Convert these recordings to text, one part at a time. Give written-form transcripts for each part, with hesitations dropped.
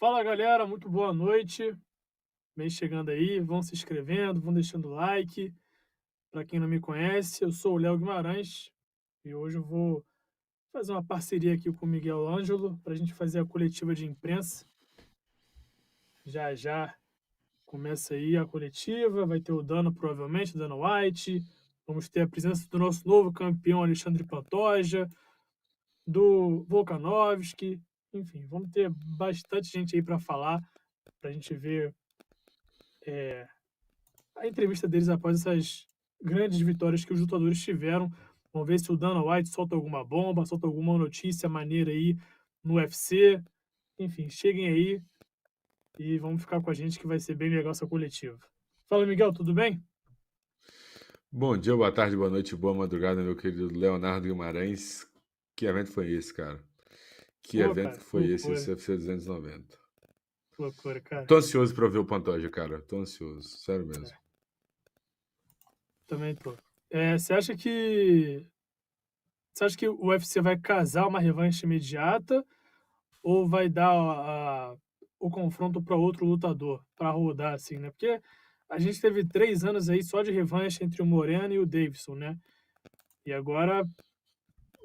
Fala galera, muito boa noite. Vem chegando aí, vão se inscrevendo, vão deixando like. Para quem não me conhece, eu sou o Léo Guimarães e hoje eu vou fazer uma parceria aqui com o Miguel Ângelo para a gente fazer a coletiva de imprensa. Já já começa aí a coletiva, vai ter o Dano provavelmente, o Dano White. Vamos ter a presença do nosso novo campeão Alexandre Pantoja, do Volkanovski. Enfim, vamos ter bastante gente aí para falar, para a gente ver a entrevista deles após essas grandes vitórias que os lutadores tiveram. Vamos ver se o Dana White solta alguma bomba, solta alguma notícia maneira aí no UFC. Enfim, cheguem aí e vamos ficar com a gente que vai ser bem legal essa coletiva. Fala, Miguel, tudo bem? Bom dia, boa tarde, boa noite, boa madrugada, meu querido Leonardo Guimarães. Que evento foi esse, cara? Que Pô, evento cara, que que foi esse loucura, UFC 290? que loucura, cara. Tô ansioso pra ver o Pantoja, cara. Tô ansioso, sério mesmo. É, também tô. Você acha que o UFC vai casar uma revanche imediata ou vai dar o confronto para outro lutador, para rodar, assim, né? Porque a gente teve 3 anos aí só de revanche entre o Moreno e o Davidson, né? E agora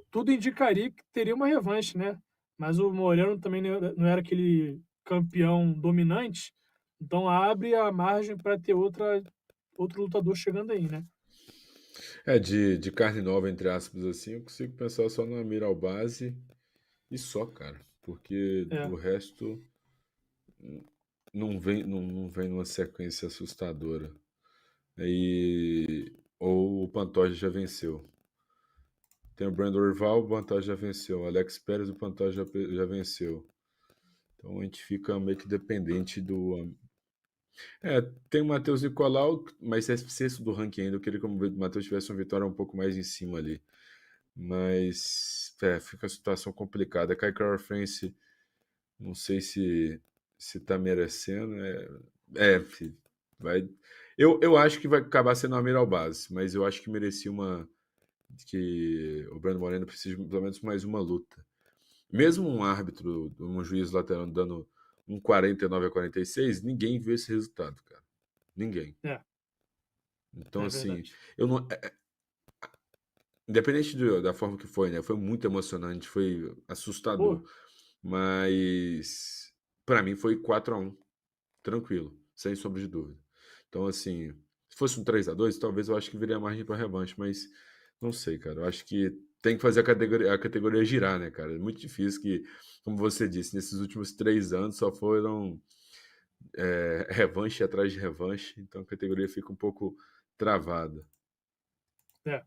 tudo indicaria que teria uma revanche, né? Mas o Moreno também não era aquele campeão dominante, então abre a margem para ter outro lutador chegando aí, né? De carne nova, entre aspas, assim, eu consigo pensar só na Miral Base e só, cara. Porque É, o resto não vem numa sequência assustadora. Ou o Pantoja já venceu. Tem o Brandon Orval, o Pantoja já venceu. O Alex Pérez, o Pantoja já venceu. Então a gente fica meio que dependente do. Tem o Matheus Nicolau, mas é sexto do ranking ainda. Eu queria que o Matheus tivesse uma vitória um pouco mais em cima ali. Mas fica a situação complicada. Kai Kara France, não sei se tá merecendo. Vai. Eu acho que vai acabar sendo a Miral Base, mas eu acho que merecia uma. Que o Brandon Moreno precisa de pelo menos mais uma luta. Mesmo um árbitro, um juiz lateral dando um 49-46, ninguém viu esse resultado, cara. Ninguém. é, Então, é assim, verdade. eu não. Independente da forma que foi, né? Foi muito emocionante, foi Pô, assustador. Mas pra mim foi 4-1, tranquilo, sem sombra de dúvida. Então, assim, se fosse um 3-2, talvez eu acho que viria margem para revanche, mas não sei, cara. Eu acho que tem que fazer a categoria girar, né, cara? É muito difícil que, como você disse, nesses últimos 3 anos só foram revanche atrás de revanche, então a categoria fica um pouco travada. é,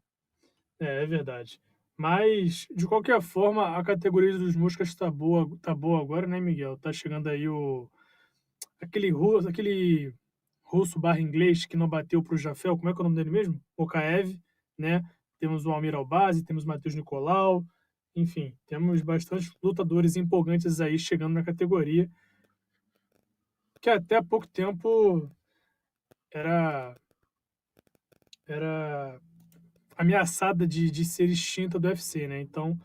é verdade. Mas, de qualquer forma, a categoria dos moscas tá boa agora, né, Miguel? Tá chegando aí aquele russo barra inglês que não bateu para o Jafel, como é que é o nome dele mesmo? Okaev, né? Temos o Almir Albazi, temos o Matheus Nicolau, enfim, temos bastante lutadores empolgantes aí chegando na categoria, que até há pouco tempo era, era ameaçada de ser extinta do UFC, né? Então,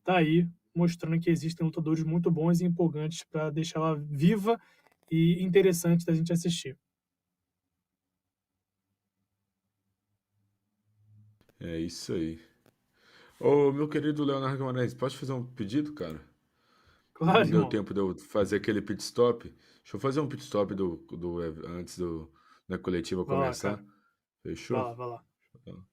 tá aí mostrando que existem lutadores muito bons e empolgantes para deixá-la viva e interessante da gente assistir. É isso aí. Ô, meu querido Leonardo Guimarães, posso fazer um pedido, cara? Claro, Não deu irmão. tempo de eu fazer aquele pit stop. Deixa eu fazer um pit stop antes da coletiva Vai lá, começar. cara. Vai Fechou? lá, vai lá. Então,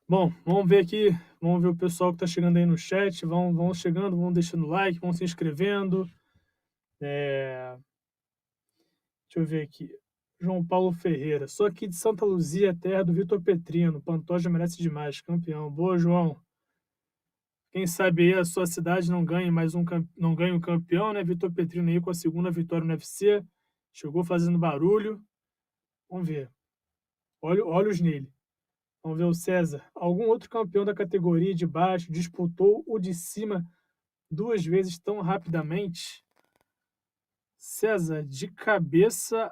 Bom, vamos ver aqui, vamos ver o pessoal que está chegando aí no chat, vão chegando, vão deixando like, vão se inscrevendo. É, deixa eu ver aqui. João Paulo Ferreira, sou aqui de Santa Luzia, terra do Vitor Petrino. Pantoja merece demais, campeão. Boa, João. Quem sabe aí a sua cidade não ganha um campeão, né? Vitor Petrino aí com a segunda vitória no UFC. Chegou fazendo barulho. Vamos ver. Olhos nele. Vamos ver o César. Algum outro campeão da categoria de baixo disputou o de cima 2 vezes tão rapidamente? César, de cabeça,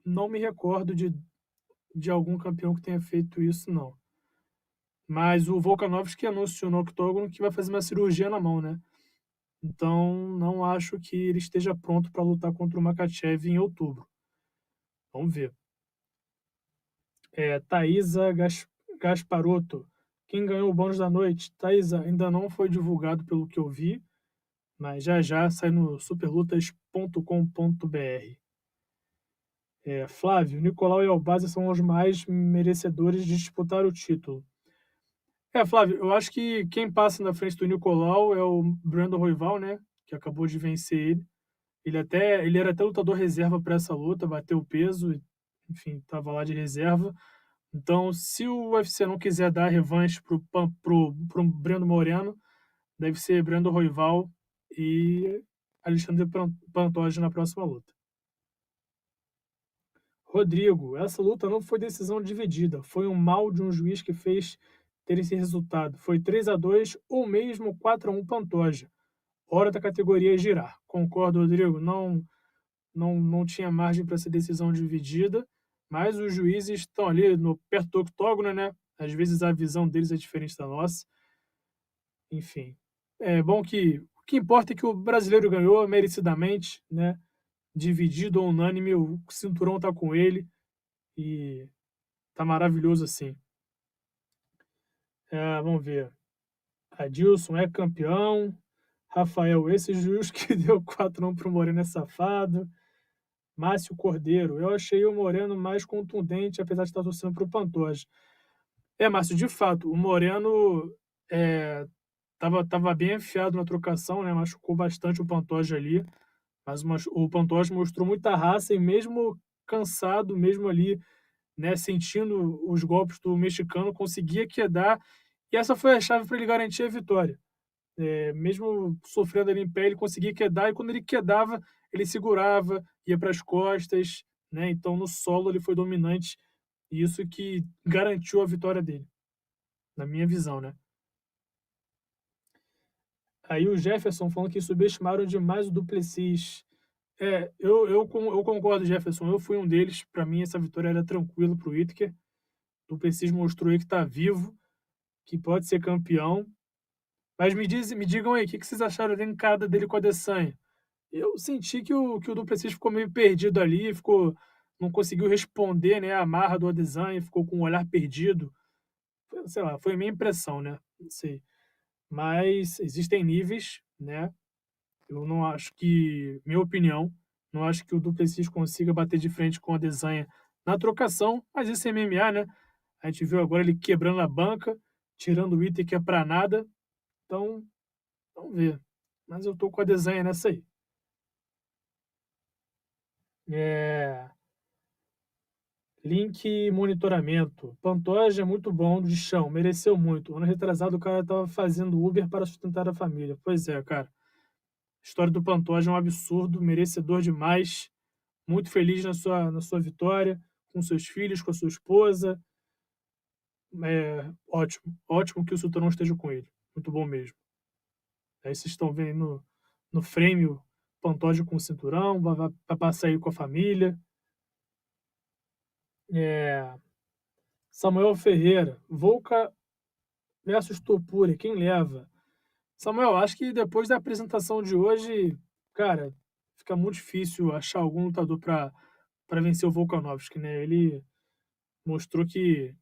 não me recordo de algum campeão que tenha feito isso, não. Mas o Volkanovski anunciou no octógono que vai fazer uma cirurgia na mão, né? Então, não acho que ele esteja pronto para lutar contra o Makhachev em outubro. Vamos ver. Thaisa Gasparotto. Quem ganhou o bônus da noite? Thaisa, ainda não foi divulgado pelo que eu vi, mas já sai no superlutas.com.br. Flávio, Nicolau e Albázia são os mais merecedores de disputar o título. Flávio, eu acho que quem passa na frente do Nicolau é o Brandon Royval, né? Que acabou de vencer ele. Ele era até lutador reserva para essa luta, bateu o peso, enfim, estava lá de reserva. Então, se o UFC não quiser dar revanche pro Brando Moreno, deve ser Brandon Royval e Alexandre Pantoja na próxima luta. Rodrigo, essa luta não foi decisão dividida, foi um mal de um juiz que fez ter esse resultado. Foi 3-2 ou mesmo 4-1 Pantoja. Hora da categoria girar. Concordo, Rodrigo, não tinha margem para ser decisão dividida, mas os juízes estão ali perto do octógono, né? Às vezes a visão deles é diferente da nossa. Enfim, é bom que o que importa é que o brasileiro ganhou merecidamente, né? Dividido ou unânime, o cinturão tá com ele e tá maravilhoso assim. Vamos ver. Adilson é campeão. Rafael, esse juiz que deu 4-1 pro Moreno é safado. Márcio Cordeiro, eu achei o Moreno mais contundente, apesar de estar torcendo para o Pantoja. Márcio, de fato, o Moreno tava bem afiado na trocação, né? Machucou bastante o Pantoja ali, mas o Pantoja mostrou muita raça e mesmo cansado, mesmo ali, né, sentindo os golpes do mexicano, conseguia quedar, e essa foi a chave para ele garantir a vitória. Mesmo sofrendo ali em pé, ele conseguia quedar, e quando ele quedava, ele segurava, ia para as costas, né? Então no solo ele foi dominante, e isso que garantiu a vitória dele, na minha visão, né? Aí o Jefferson falando que subestimaram demais o Duplessis. Eu concordo, Jefferson, eu fui um deles, para mim essa vitória era tranquila para o Whittaker. O Duplessis mostrou aí que está vivo, que pode ser campeão, mas me digam aí, o que vocês acharam da encada dele com a Adesanya? Eu senti que o Duplessis ficou meio perdido ali, não conseguiu responder, né, a marra do Adesanya, ficou com o olhar perdido. Sei lá, foi a minha impressão, né? Não sei. Mas existem níveis, né? Eu não acho que, minha opinião, não acho que o Duplessis consiga bater de frente com o Adesanya na trocação, mas isso é MMA, né? A gente viu agora ele quebrando a banca, tirando o item que é pra nada. Então, vamos ver. Mas eu tô com a Adesanya nessa aí. Link monitoramento. Pantoja é muito bom de chão, mereceu muito. Ano retrasado o cara estava fazendo Uber para sustentar a família. Pois é, cara. A história do Pantoja é um absurdo, merecedor demais. Muito feliz na sua vitória, com seus filhos, com a sua esposa. Ótimo, ótimo que o cinturão esteja com ele. Muito bom mesmo. Aí vocês estão vendo no frame o Pantoja com o cinturão, vai passar aí com a família. Samuel Ferreira, Volca versus Topuria, quem leva? Samuel, acho que depois da apresentação de hoje, cara, fica muito difícil achar algum lutador para vencer o Volkanovski, né? Ele mostrou que,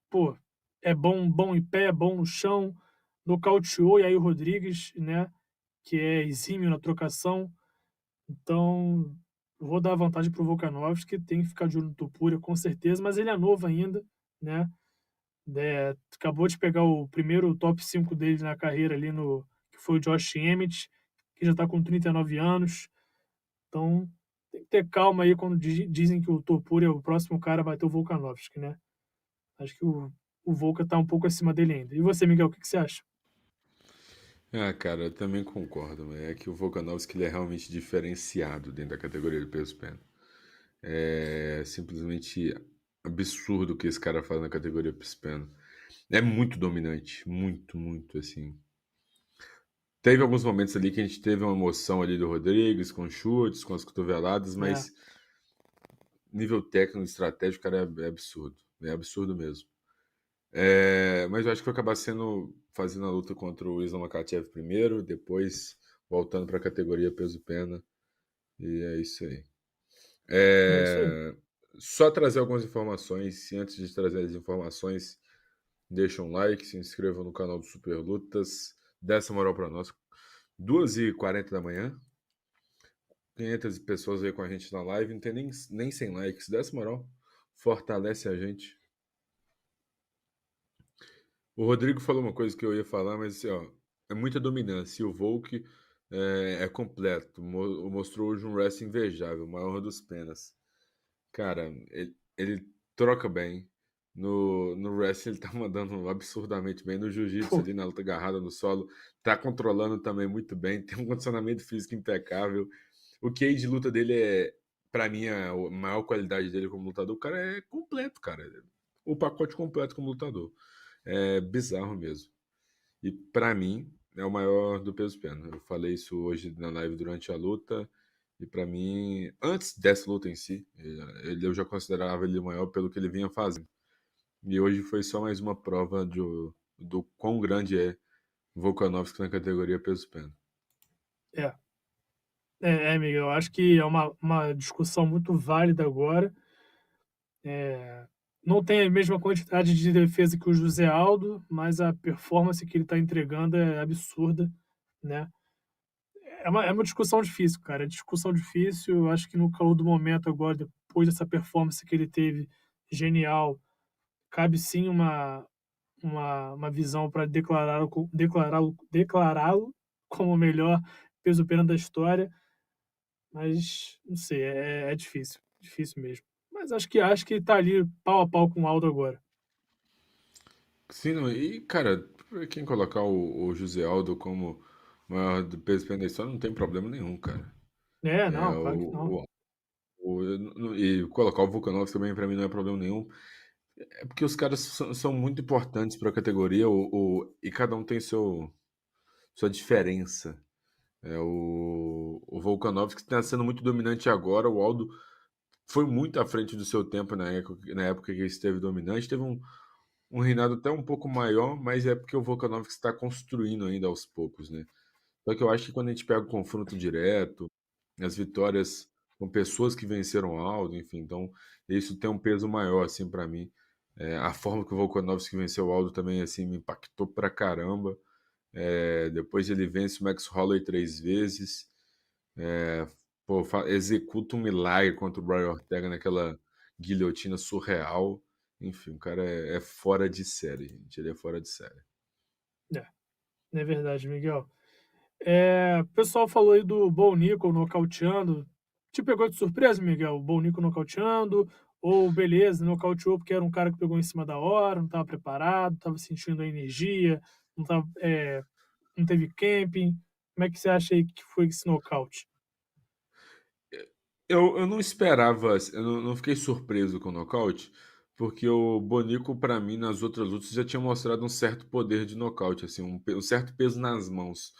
pô, é bom em pé, é bom no chão, nocauteou Yair Rodrigues, né? Que é exímio na trocação. Então, vou dar vantagem pro Volkanovski, tem que ficar de olho no Topuria, com certeza, mas ele é novo ainda, né? Acabou de pegar o primeiro top 5 dele na carreira ali que foi o Josh Emmett, que já está com 39 anos. Então, tem que ter calma aí quando dizem que o Topuria é o próximo cara a bater o Volkanovski, né? Acho que o Volka tá um pouco acima dele ainda. E você, Miguel, o que você acha? Cara, eu também concordo. É que o Volkanovski ele é realmente diferenciado dentro da categoria de peso pena. É simplesmente absurdo o que esse cara faz na categoria peso pena. É muito dominante, muito, assim. Teve alguns momentos ali que a gente teve uma emoção ali do Rodrigues, com chutes, com as cotoveladas, mas nível técnico, estratégico, cara, é absurdo. É absurdo mesmo. Mas eu acho que vai acabar fazendo a luta contra o Islam Makhachev primeiro, depois voltando para a categoria peso-pena. E é isso aí. É isso aí. Só trazer algumas informações. E antes de trazer as informações, deixa um like, se inscreva no canal do Super Lutas, dê essa moral para nós. 2h40 da manhã, 500 pessoas aí com a gente na live, não tem nem 100 likes. Dê essa moral, fortalece a gente. O Rodrigo falou uma coisa que eu ia falar, mas assim, ó, é muita dominância. E o Volk é completo. Mostrou hoje um wrestling invejável, o maior dos penas. Cara, ele troca bem. No wrestling ele tá mandando absurdamente bem. No jiu-jitsu Pô, ali, na luta agarrada no solo, tá controlando também muito bem. Tem um condicionamento físico impecável. O QI de luta dele pra mim, a maior qualidade dele como lutador. O cara é completo, cara. O pacote completo como lutador. É bizarro mesmo. E pra mim, é o maior do peso pena. Eu falei isso hoje na live durante a luta. E pra mim, antes dessa luta em si, eu já considerava ele o maior pelo que ele vinha fazendo. E hoje foi só mais uma prova do quão grande é Volkanovski na categoria peso pena. é. Miguel, eu acho que é uma discussão muito válida agora. Não tem a mesma quantidade de defesa que o José Aldo, mas a performance que ele está entregando é absurda, né? É uma discussão difícil, cara. É discussão difícil. Eu acho que no calor do momento agora, depois dessa performance que ele teve genial, cabe sim uma visão para declará-lo como o melhor peso-pena da história, mas não sei, é difícil, difícil mesmo. Mas acho que está ali pau a pau com o Aldo agora. Sim, não, e cara, pra quem colocar o José Aldo como maior do peso pena da história, não tem problema nenhum, cara. É, Não, claro que não. e colocar o Volkanovski também pra mim não é problema nenhum. É porque os caras são muito importantes para a categoria, e cada um tem sua diferença. O Volkanovski está sendo muito dominante agora. O Aldo foi muito à frente do seu tempo na época que ele esteve dominante. Teve um reinado até um pouco maior, mas é porque o Volkanovski está construindo ainda aos poucos, né? Só que eu acho que quando a gente pega o confronto direto, as vitórias com pessoas que venceram o Aldo, enfim, então isso tem um peso maior, assim, para mim. A forma que o Volkanovski venceu o Aldo também, assim, me impactou pra caramba. Depois ele vence o Max Holloway 3 vezes. Pô, executa um milagre contra o Brian Ortega naquela guilhotina surreal. Enfim, o cara é fora de série, gente. Ele é fora de série. É, é verdade, Miguel. O pessoal falou aí do Bo Nickal nocauteando. Te pegou de surpresa, Miguel? O Bo Nickal nocauteando? Ou beleza, nocauteou porque era um cara que pegou em cima da hora, não estava preparado, estava sentindo a energia, não teve camping. Como é que você acha aí que foi esse nocaute? Eu não esperava, eu não fiquei surpreso com o nocaute, porque o Bonico, pra mim, nas outras lutas, já tinha mostrado um certo poder de nocaute, assim, um certo peso nas mãos.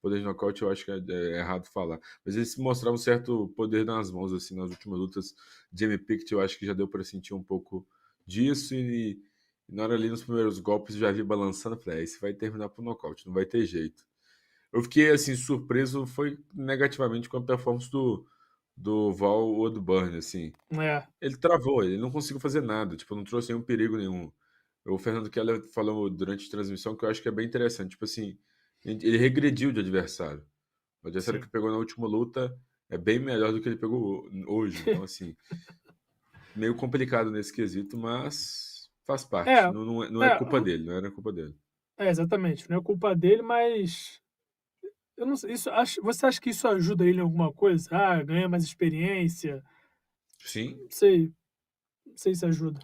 Poder de nocaute eu acho que é errado falar, mas ele se mostrava um certo poder nas mãos, assim, nas últimas lutas. Jamie Pickett, eu acho que já deu para sentir um pouco disso, e na hora ali, nos primeiros golpes, eu já vi balançando, eu falei, esse vai terminar por nocaute, não vai ter jeito. Eu fiquei, assim, surpreso, foi negativamente com a performance do Val Woodburn, assim. É, Ele travou, ele não conseguiu fazer nada, tipo, não trouxe nenhum perigo nenhum. O Fernando Keller falou durante a transmissão que eu acho que é bem interessante, tipo assim, ele regrediu de adversário. O adversário que sim. pegou na última luta é bem melhor do que ele pegou hoje, então assim, meio complicado nesse quesito, mas faz parte, É, não é é, culpa dele, não era culpa dele. exatamente. Não é culpa dele, mas eu não sei, você acha que isso ajuda ele em alguma coisa? Ah, ganha mais experiência? Sim, Não sei, não sei se ajuda.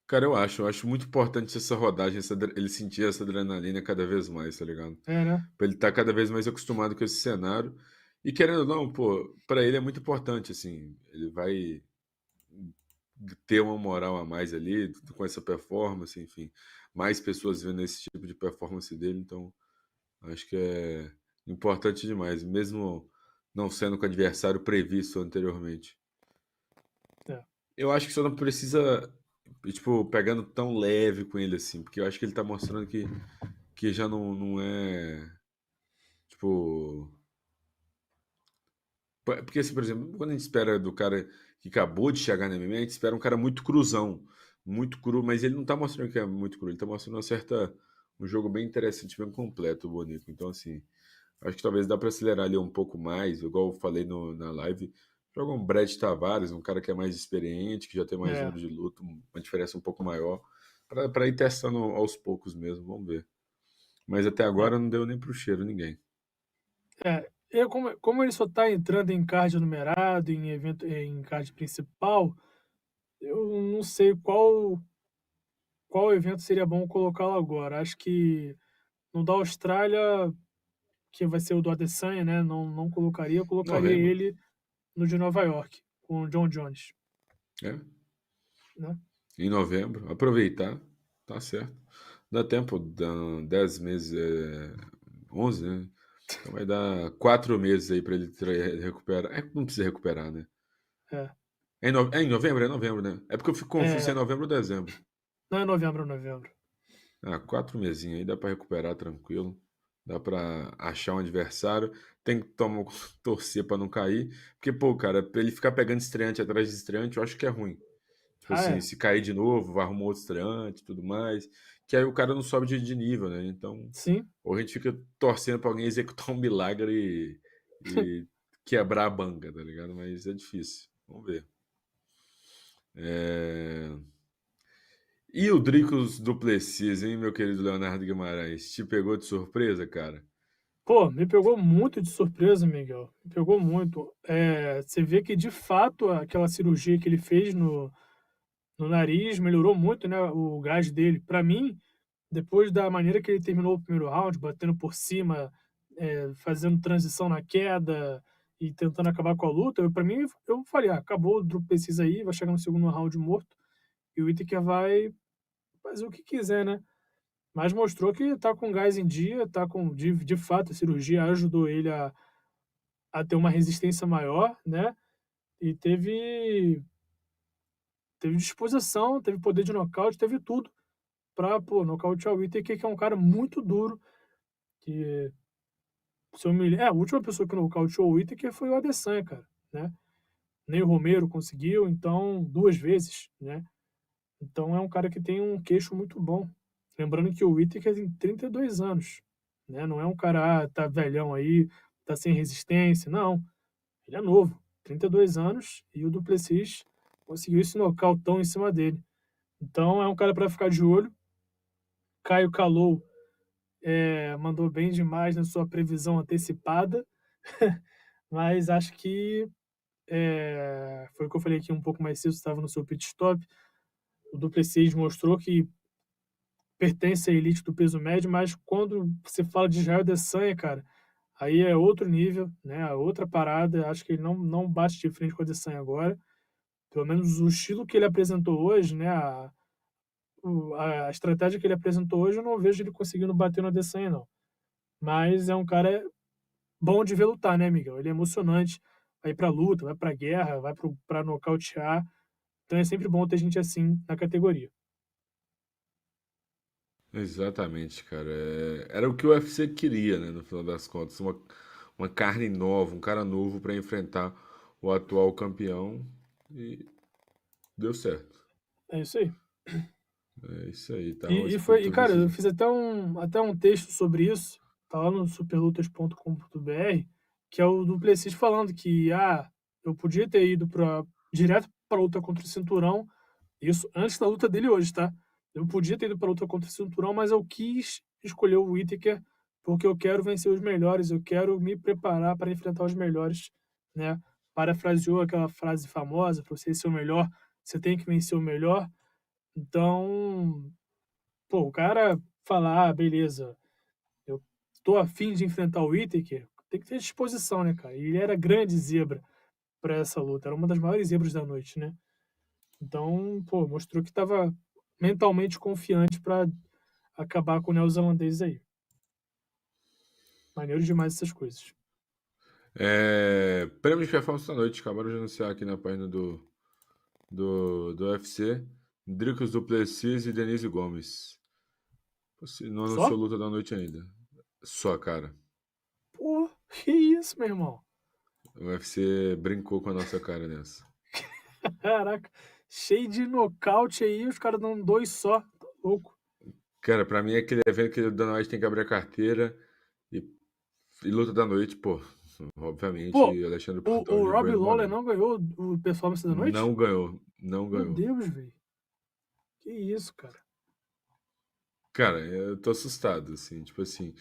cara, eu acho muito importante essa rodagem, ele sentir essa adrenalina cada vez mais, tá ligado? É, né? Pra ele estar cada vez mais acostumado com esse cenário. E querendo ou não, pô, pra ele é muito importante, assim, ele vai ter uma moral a mais ali, com essa performance, enfim, mais pessoas vendo esse tipo de performance dele, então acho que é importante demais, mesmo não sendo com o adversário previsto anteriormente. É. Eu acho que só não precisa tipo, pegando tão leve com ele assim, porque eu acho que ele tá mostrando que já não é, tipo, porque assim, por exemplo, quando a gente espera do cara que acabou de chegar na MMA, a gente espera um cara muito cruzão, muito cru, mas ele não tá mostrando que é muito cru, ele tá mostrando um jogo bem interessante, bem completo, o Bonico. Então, assim, acho que talvez dá para acelerar ali um pouco mais, igual eu falei na live. Joga um Brad Tavares, um cara que é mais experiente, que já tem mais É, anos de luta, uma diferença um pouco maior, para ir testando aos poucos mesmo, vamos ver. Mas até é, agora não deu nem pro cheiro ninguém. como ele só está entrando em card numerado, em evento, em card principal, eu não sei qual evento seria bom colocá-lo agora. Acho que no da Austrália, que vai ser o do Adesanya, né? Não colocaria, eu colocaria Novembro, ele no de Nova York, com o John Jones, né? né? Em novembro, aproveitar, tá certo. Dá tempo, dá 10 meses, 11, né? Então vai dar 4 meses aí para ele recuperar. Não precisa recuperar, né? É, É em novembro? É novembro, né? É porque eu fico confuso se é é, novembro ou dezembro. não é novembro, é novembro. Ah, 4 mesinhos aí dá pra recuperar tranquilo. Dá pra achar um adversário. Tem que torcer pra não cair. Porque, pô, cara, pra ele ficar pegando estreante atrás de estreante, eu acho que é ruim. Tipo Ah, assim, é. se cair de novo, vai arrumar outro estreante e tudo mais. Que aí o cara não sobe de nível, né? Então, Sim. ou a gente fica torcendo pra alguém executar um milagre e quebrar a banca, tá ligado? Mas é difícil. Vamos ver. É... E o Dricos Duplessis, hein, meu querido Leonardo Guimarães? Te pegou de surpresa, cara? Pô, me pegou muito de surpresa, Miguel. Me pegou muito. Você vê que, de fato, aquela cirurgia que ele fez no nariz melhorou muito, né, o gás dele. Para mim, depois da maneira que ele terminou o primeiro round, batendo por cima, fazendo transição na queda e tentando acabar com a luta, para mim, eu falei: "Ah, acabou o Drew Preciso aí, vai chegar no segundo round morto e o Whittaker vai fazer o que quiser, né". Mas mostrou que tá com gás em dia, tá com de fato, a cirurgia ajudou ele a ter uma resistência maior, né, e teve disposição, teve poder de nocaute, teve tudo pra, pô, nocautear o Whittaker, que é um cara muito duro, que se eu me a última pessoa que nocauteou o Whittaker foi o Adesanya, cara, né. Nem o Romero conseguiu, então 2 vezes, né. Então é um cara que tem um queixo muito bom. Lembrando que o Whittaker tem 32 anos, né, não é um cara, tá velhão aí, tá sem resistência, não, ele é novo, 32 anos, e o Du Plessis conseguiu esse nocautão em cima dele. Então é um cara para ficar de olho. Caio Kalou, mandou bem demais na sua previsão antecipada, mas acho que, foi o que eu falei aqui um pouco mais cedo, estava no seu pit stop, o Du Plessis mostrou que pertence à elite do peso médio, mas quando você fala de Israel Adesanya, cara, aí é outro nível, né, é outra parada, acho que ele não bate de frente com o Adesanya agora, pelo menos o estilo que ele apresentou hoje, né, a estratégia que ele apresentou hoje, eu não vejo ele conseguindo bater no Adesanya não. Mas é um cara bom de ver lutar, né, Miguel? Ele é emocionante, vai pra luta, vai pra guerra, vai pra nocautear, então é sempre bom ter gente assim na categoria. Exatamente, cara. Era o que o UFC queria, né, no final das contas. Uma carne nova, um cara novo para enfrentar o atual campeão. E deu certo. É isso aí. É isso aí, tá uma E disputa cara, eu decisiva. fiz até um texto sobre isso, tá lá no superlutas.com.br, que é o do Duplessis falando que, eu podia ter ido direto pra luta contra o cinturão, isso antes da luta dele hoje, tá. Eu podia ter ido pra luta contra o cinturão, mas eu quis escolher o Whittaker, porque eu quero vencer os melhores, eu quero me preparar para enfrentar os melhores, né. Parafraseou aquela frase famosa: "Pra você ser o melhor, você tem que vencer o melhor". Então, pô, o cara falar: "Ah, beleza, eu tô a fim de enfrentar o Whittaker", tem que ter disposição, né, cara. E ele era grande zebra pra essa luta, era uma das maiores zebras da noite, né. Então, pô, mostrou que estava mentalmente confiante pra acabar com o neozelandês aí. Maneiro demais essas coisas. Prêmio de performance da noite. Acabaram de anunciar aqui na página do UFC. Dricos Duplessis e Denise Gomes. Você não Só? anunciou luta da noite ainda. Só, cara. Pô, que isso, meu irmão? O UFC brincou com a nossa cara nessa. Caraca, cheio de nocaute aí, os caras dão 2 só. Tá louco. Cara, pra mim é aquele evento que o Dana White tem que abrir a carteira e, e luta da noite, pô. Pô, Obviamente, Alexandre o Pantoja e Robbie Brandon Lawler Moreno. não ganhou o Performance da noite? Não ganhou, não Meu ganhou. Deus, velho. Que isso, cara? Cara, eu tô assustado, assim, tipo assim.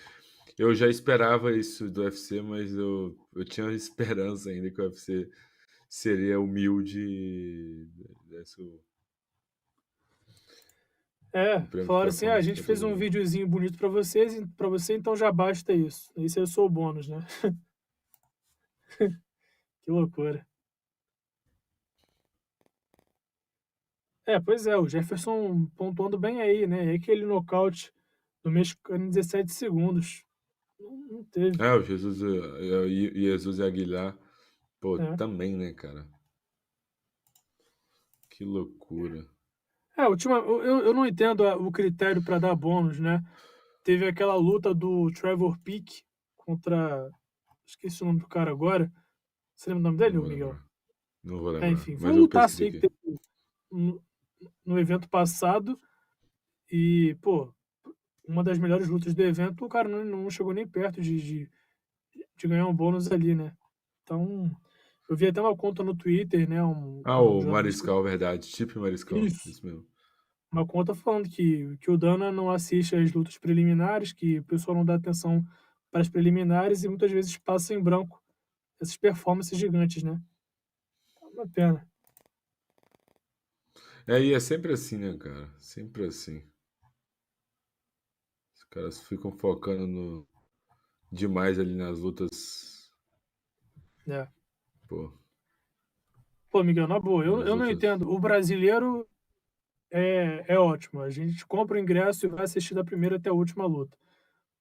Eu já esperava isso do UFC, mas eu tinha esperança ainda que o UFC seria humilde e desse É, o prêmio de falaram assim: ah, a performance gente pra fez todo um mundo. videozinho bonito pra vocês, para você, então já basta isso. Esse é o seu bônus, né? Que loucura. É, pois é, o Jefferson pontuando bem aí, né? E aquele nocaute do mexicano em 17 segundos. Não teve. Ah, o Jesus e Jesus e Aguilar, pô, É. também, né, cara? Que loucura. Eu não entendo o critério para dar bônus, né? Teve aquela luta do Trevor Peek contra. Esqueci o nome do cara agora. Você lembra o nome Não dele, ô vou Miguel? lembrar. Não vou É, lembrar. enfim, foi Mas um eu lutaço pesquisei aí que aqui. teve no, no evento passado. E, pô, uma das melhores lutas do evento, o cara não chegou nem perto de ganhar um bônus ali, né? Então, eu vi até uma conta no Twitter, né? Ah, Um o jornalista. Mariscal, verdade. Tipo Mariscal. Isso. Isso mesmo. Uma conta falando que o Dana não assiste às lutas preliminares, que o pessoal não dá atenção para as preliminares e muitas vezes passa em branco essas performances gigantes, né? É uma pena. É, e é sempre assim, né, cara? Sempre assim. Os caras ficam focando demais ali nas lutas. É. Pô, Pô, Miguel, na boa, eu, nas eu não lutas. entendo. O brasileiro é ótimo. A gente compra o ingresso e vai assistir da primeira até a última luta.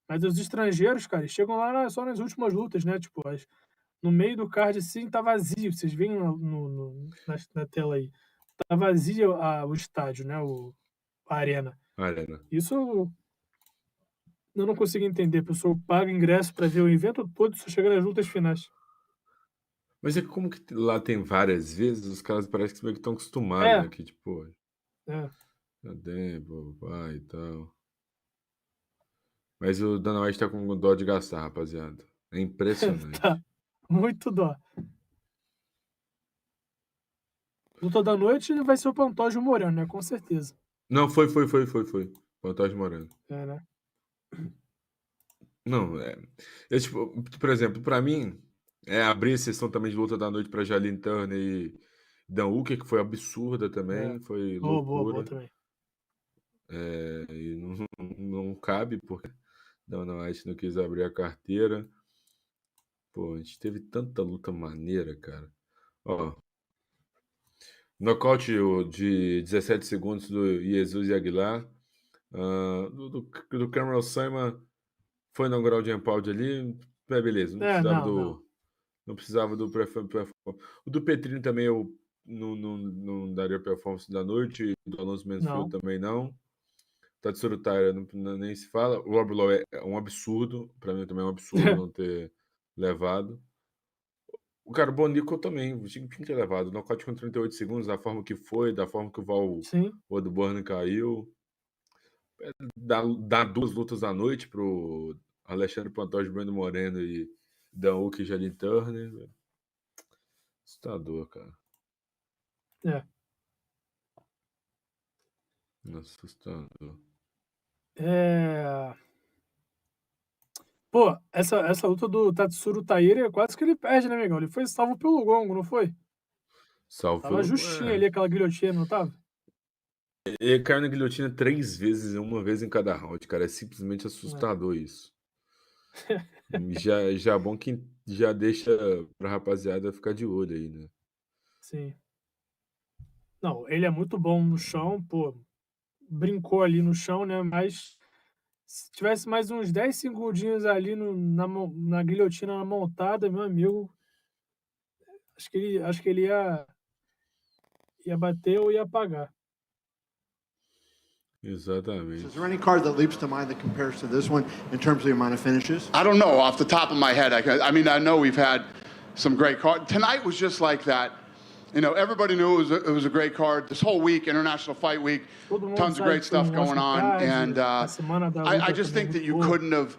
Mas os estrangeiros, cara, eles chegam lá só nas últimas lutas, né? Tipo, no meio do card, assim, tá vazio. Vocês veem na tela aí. Tá vazio o estádio, né? A arena. Arena. Isso eu não consigo entender. A pessoa paga ingresso para ver o evento todo e só chega nas lutas finais. Mas é que como que lá tem várias vezes, os caras parecem que meio que estão acostumados, É, né? Que tipo, é. já tempo, pai e tal. Mas o Dana White tá com dó de gastar, rapaziada. É Tá. impressionante. Muito dó. Luta da noite vai ser o Pantoja e o Moreno, né? Com certeza. Não, foi. Fantasma Morando. É, né? Não, eu, tipo, por exemplo, pra mim, abrir a sessão também de luta da noite pra Jalin Turner e Dan Hooker, que foi absurda É. também, foi Boa loucura. também. E não cabe, porque Dana White não quis abrir a carteira. Pô, a gente teve tanta luta maneira, cara. Ó, nocaute de 17 segundos do Jesus e Aguilar. Do Cameron Simon foi no grau de empalde ali. Beleza, É, não. não precisava do performance. O do Petrini também eu não daria performance da noite. Do Alonso Mansfield Não. também não. Tatsuro Taira nem se fala. O Rob Lowe é um absurdo. Para mim também é um absurdo não ter levado. O cara, o Bonico também, tinha que ter levado. Nocaute com 38 segundos, da forma que foi, da forma que o Sim. Odborne caiu. Dá duas lutas à noite pro Alexandre Pantoja, Brandon Moreno e Dan Hooker e Jalin Turner. Assustador, cara. É. Assustador. É... Pô, essa luta do Tatsuro Taira, quase que ele perde, né, Miguel? Ele foi salvo pelo gongo, não foi? Salvo Tava pelo. justinho ali aquela guilhotina, não tava? Ele caiu na guilhotina 3 vezes, uma vez em cada round, cara. É simplesmente É. assustador isso. Já é bom que já deixa pra rapaziada ficar de olho aí, né? Sim. Não, ele é muito bom no chão, pô. Brincou ali no chão, né? Mas se tivesse mais uns 10 segundinhos ali na guilhotina na montada, meu amigo, acho que ele ia bater ou ia apagar. Exatamente. Is there any card that leaps to mind that compares to this one in terms of the amount of finishes? I don't know off the top of my head. I mean, I know we've had some great cards. Tonight was just like that. You know, everybody knew it was a great card. This whole week, International Fight Week, tons of great stuff going on. And I just think that you couldn't have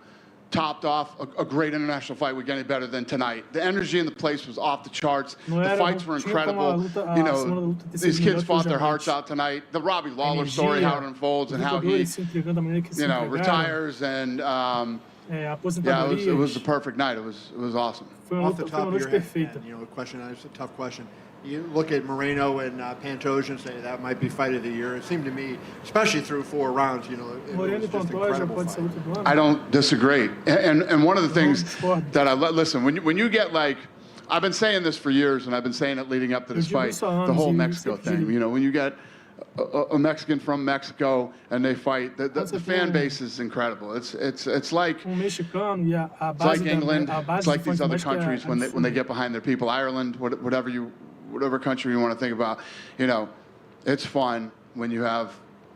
topped off a great International Fight Week any better than tonight. The energy in the place was off the charts. The fights were incredible. You know, these kids fought their hearts out tonight. The Robbie Lawler story, how it unfolds and how he, you know, retires and yeah, it was the perfect night. It was awesome. Off the top of your head, you know, a question. It's a tough question. You look at Moreno and Pantoja and say that might be fight of the year. It seemed to me, especially through 4 rounds, you know, it was just incredible fight. I don't disagree. And one of the things that listen, when you get like, I've been saying this for years, and I've been saying it leading up to this fight, the whole Mexico thing. You know, when you get a Mexican from Mexico and they fight, the fan base is incredible. It's like England. It's like these other countries when they get behind their people. Ireland, whatever country you want to think about, you know, it's fun when you have,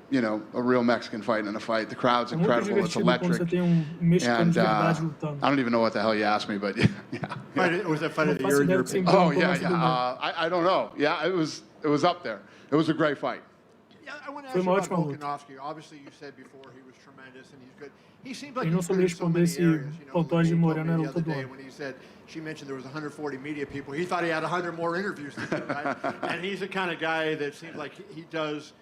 you know, a real Mexican fighting in a fight. The crowd's incredible. It's electric. And I don't even know what the hell you asked me, but yeah. Was that fight of the year in your opinion? Oh yeah. I don't know. Yeah, it was up there. It was a great fight. Yeah, I want to ask you about Volkanovski. Obviously, you said before he was tremendous and he's good. He seems like he's good in so many areas. You know, the other day when he said, she mentioned there was 140 media people. He thought he had 100 more interviews to do, right? And he's the kind of guy that seems like he does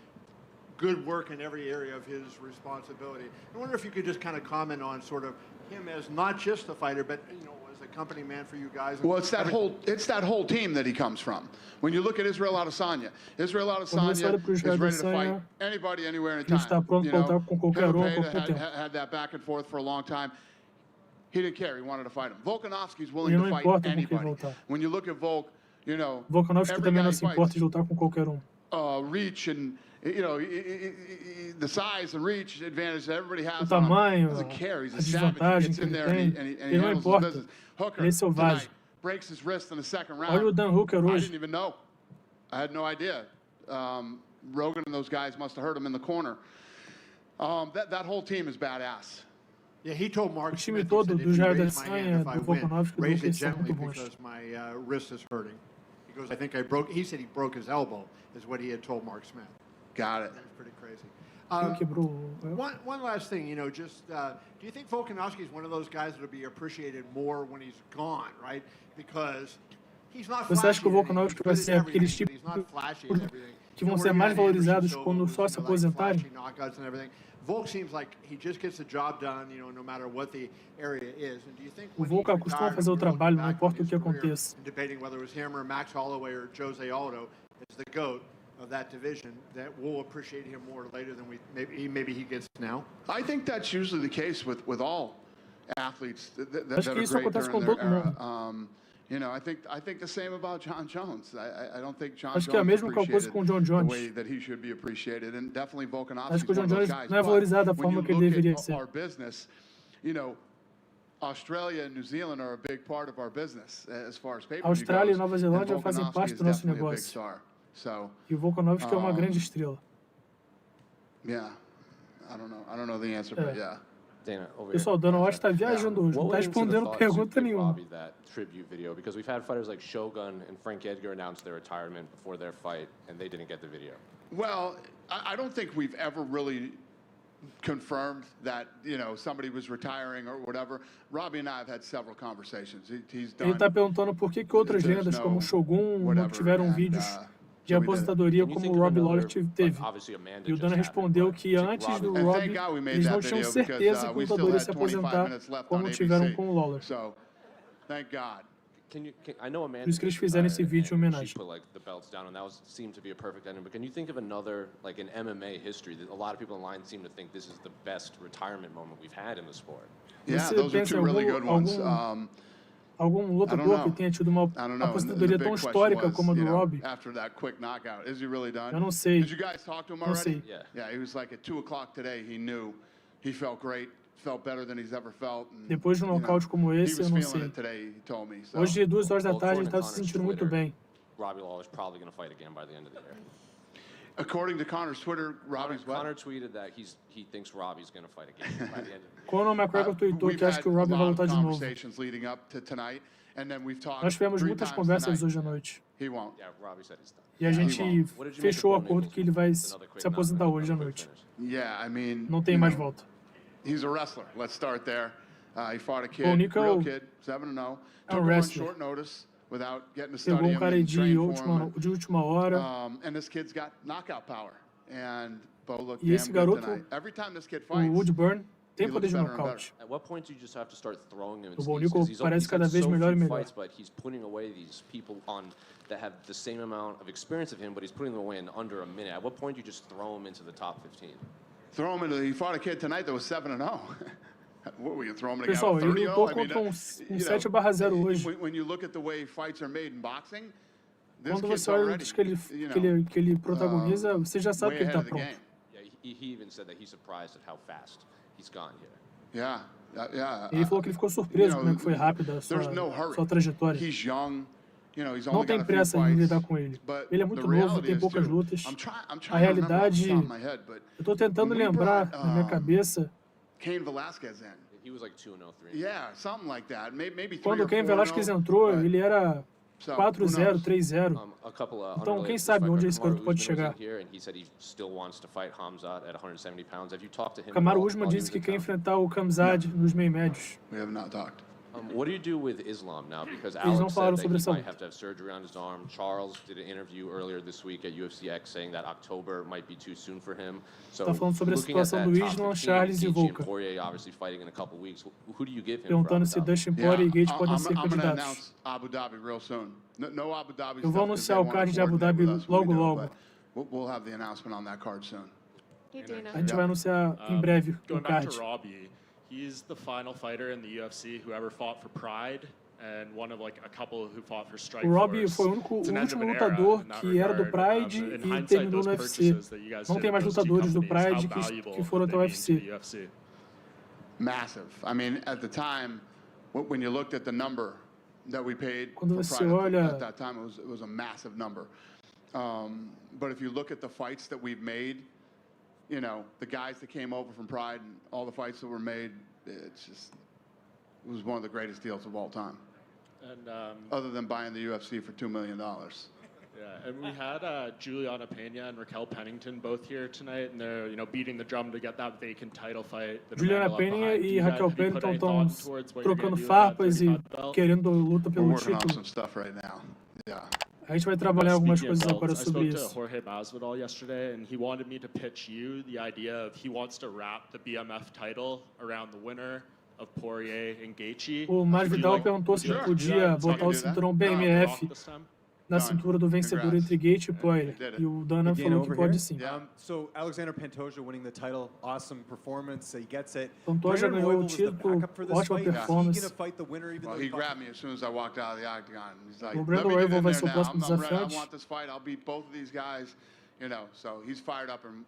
good work in every area of his responsibility. I wonder if you could just kind of comment on sort of him as not just a fighter, but, you know, as a company man for you guys. Well, it's that whole team that he comes from. When you look at Israel Adesanya is ready to fight anybody, anywhere, anytime. You know, had that back and forth for a long time. He didn't care. He wanted to fight him. Volkanovski's willing to fight anybody. When you look at Volk, you know, Volkanovski também não se importa de lutar com qualquer reach and, you know, the size and reach advantage that everybody has. O tamanho, doesn't care. He's a a savage. He gets desvantagem que in ele there tem, and he ele não handles his importa. business. Hooker Ele é selvagem. tonight breaks his wrist in the second round. Olha o Dan Hooker I hoje. didn't even know. I had no idea. Rogan and those guys must have hurt him in the corner. That whole team is badass. Yeah, he told Mark O time Smith, todo he do said, Jair if you raise my hand Adesanya, if I do win, Volkanovski, do raise it Lucas são gently muito bons. because my wrist is hurting. He goes, I think I broke, he said he broke his elbow, is what he had told Mark Smith. Got it. That's pretty crazy. One last thing, you know, just do you think Volkanovski is one of those guys that will be appreciated more when he's gone, right? Because he's not Você acha que o flashy in Volkanovski anything. vai He's ser good at aqueles everything, tipos but he's not flashy in everything. que vão You know, ser where mais you had valorizados Anderson quando Silva, só se who was, like, aposentarem? flashy knockouts and everything. Volk seems like he just gets the job done, you know, no matter what the area is. And do you think O when Volk he costuma retired, fazer o when you're trabalho, looking não back on importa o his que career aconteça. and debating whether it was him or Max Holloway or Jose Aldo as the GOAT of that division, that we'll appreciate him more later than maybe he gets now? I think that's usually the case with all athletes that Acho are que isso great acontece com during their todo mundo. era. You know, I think the same about John Jones. I don't think John Acho que é a Jones mesma coisa com o John the Jones. way that he should be appreciated, and definitely Volkanovski Acho is que o one John of those Jones guys. não é valorizado da But when forma you que ele look deveria at ser. our business, you know, Australia and New Zealand are a big part of our business as far as pay-per-view goes. Austrália e Nova Zelândia and fazem Volkanovski parte is do nosso definitely a big negócio. star. So, E o Volkanovski é uma grande estrela. yeah, I don't know the answer, but yeah. Dana, over Pessoal, o Dana White está viajando hoje, não está respondendo pergunta nenhuma. That tribute video, because we've had fighters like Shogun and Frank Edgar announce their retirement before their fight, and they didn't get the video. Well, I don't think we've ever really confirmed that, you know, somebody was retiring or whatever. Robbie and I have had several conversations. He's done. Ele está perguntando por que outras lendas como o Shogun não tiveram vídeos de aposentadoria como o Robbie Lawler teve. E o Dana respondeu que antes do Robbie, eles não tinham certeza que o lutador ia se aposentar como tiveram com o Lawler. So, thank God. Por isso que eles fizeram esse vídeo em homenagem. The belts down, and that seemed to be a perfect ending. But can you think of another, like in MMA history, that a lot of people online seem to think this is the best retirement moment we've had in the sport? Yeah, those are two really good ones. Algum lutador que tenha tido uma aposentadoria tão histórica como a do Robbie? After that quick knockout, is he really done? Eu não sei. Did you guys talk to him already? Yeah, he was like at 2:00 today. He knew, he felt great, felt better than he's ever felt. And, depois de um nocaute como esse, eu não sei. Today, he told me, so. Hoje, 2 horas da tarde, ele está se sentindo muito bem. Robbie Lawler's probably going to fight again by the end of the year. According to Conor's Twitter, Robbie's what? Conor tweeted that he thinks Robbie's going to fight again by the end of the Conor McGregor tweetou que acha que o Robbie vai lutar de novo. Nós tivemos muitas conversas hoje à noite. Yeah, Robbie said he's done. E a gente fechou o acordo que ele vai se aposentar hoje à noite. Não tem mais volta. He's a wrestler. Let's start there. He fought a kid, O Nico real kid, 7-0. Took him on short notice without getting to Pegou study him cara and de train for him. última hora. And this kid's got knockout power. And Bo looked E esse damn good garoto, tonight. Every time this kid o fights, Woodburn, tem he poder looks de better and nocaute. At what point do you just have to start throwing him? O Bo Nico parece cada vez melhor e melhor. Fights, but he's putting away these people that have the same amount of experience of him, but he's putting them away in under a minute. At what point do you just throw him into the top 15? Throw him into. He fought a kid tonight that was 7-0. What were you throw him against? Pessoal, ele lutou contra um 7/0 hoje. When you look at the way fights are made in boxing, this Quando kid's você olha already, os que ele protagoniza, você já sabe que ele está pronto. Yeah, he even said that he's surprised at how fast he's gone here. Yeah. Ele falou que ele ficou surpreso como é que foi rápida a sua trajetória. He's young. Não tem pressa em lidar com ele. Ele é muito novo, tem poucas lutas. A realidade, eu estou tentando lembrar na minha cabeça. Cain Velasquez in. He was like 2-0, 3-0. Yeah, something like that. Maybe 3 Quando o Cain Velasquez entrou, ele era 4-0, 3-0. Então, quem sabe onde esse garoto pode chegar. Kamaru Usman disse que quer enfrentar o Khamzat nos meio médios. We have not talked. What do you do with Islam now? Because Eles não Alex falaram said sobre that he essa might luta. have to have surgery on his arm. Charles did an interview earlier this week at UFCX saying that October might be too soon for him. So, Tá falando sobre a looking at situação that do top Islam, 15, Charles e Gaethje Volkan. and Poirier obviously fighting in a couple weeks. Who do you give him? Perguntando se Dustin Poirier e Gaethje podem ser I'm gonna candidatos. announce Abu Dhabi real soon. No Abu Dhabi Eu vou stuff, 'cause anunciar they o wanna card de Abu coordinate Dhabi with us when we logo, do it, logo. but we'll have the announcement on that card soon. Hey, Dana. A gente vai anunciar em breve o Going back card. to Robbie, he's the final fighter in the UFC who ever fought for Pride, and one of like a couple who fought for Strike O Robbie Force. foi o It's an end of último an era lutador in that que era do regard. Pride In e hindsight, terminou those no UFC. purchases that you guys Não did tem mais with those two lutadores do companies, how Pride valuable que foram até o they mean to the UFC. UFC. Massive. I mean, at the time, when you looked at the number that we paid Quando for você Pride olha- at that time, it was a massive number. But if you look at the fights that we've made, you know, the guys that came over from Pride and all the fights that were made, it was one of the greatest deals of all time. And Other than buying the UFC for $2 million. yeah, and we had Juliana Pena and Raquel Pennington both here tonight, and they're beating the drum to get that vacant title fight. that Juliana Amanda left Pena behind. Do e you guys- Raquel have you put Pennington any estão thought towards what you're gonna trocando do with that farpas e 35 belt? querendo luta We're pelo working on título. some stuff right now. Yeah. A gente vai trabalhar algumas Speaking of coisas agora belts, I sobre spoke to isso. Jorge Masvidal yesterday, and he wanted me to pitch you the idea of he wants to wrap the BMF title around the winner of Poirier and Gaethje. O Masvidal perguntou se ele podia botar o cinturão BMF na cintura do vencedor entre Gaethje e Poirier. E o Dana falou que pode sim. So Alexander Pantoja winning the title, awesome performance. He gets it. Pantoja Brandon ganhou o Royval was the título, backup for this ótima fight. Is he performance. gonna fight the winner even Well, though he he grabbed me as soon as I walked out of the octagon. He's like, O let Brandon me get Royval in vai there ser o now. próximo I'm ready. I desafiante. want this fight. I'll beat both of these guys. You know, so he's fired up and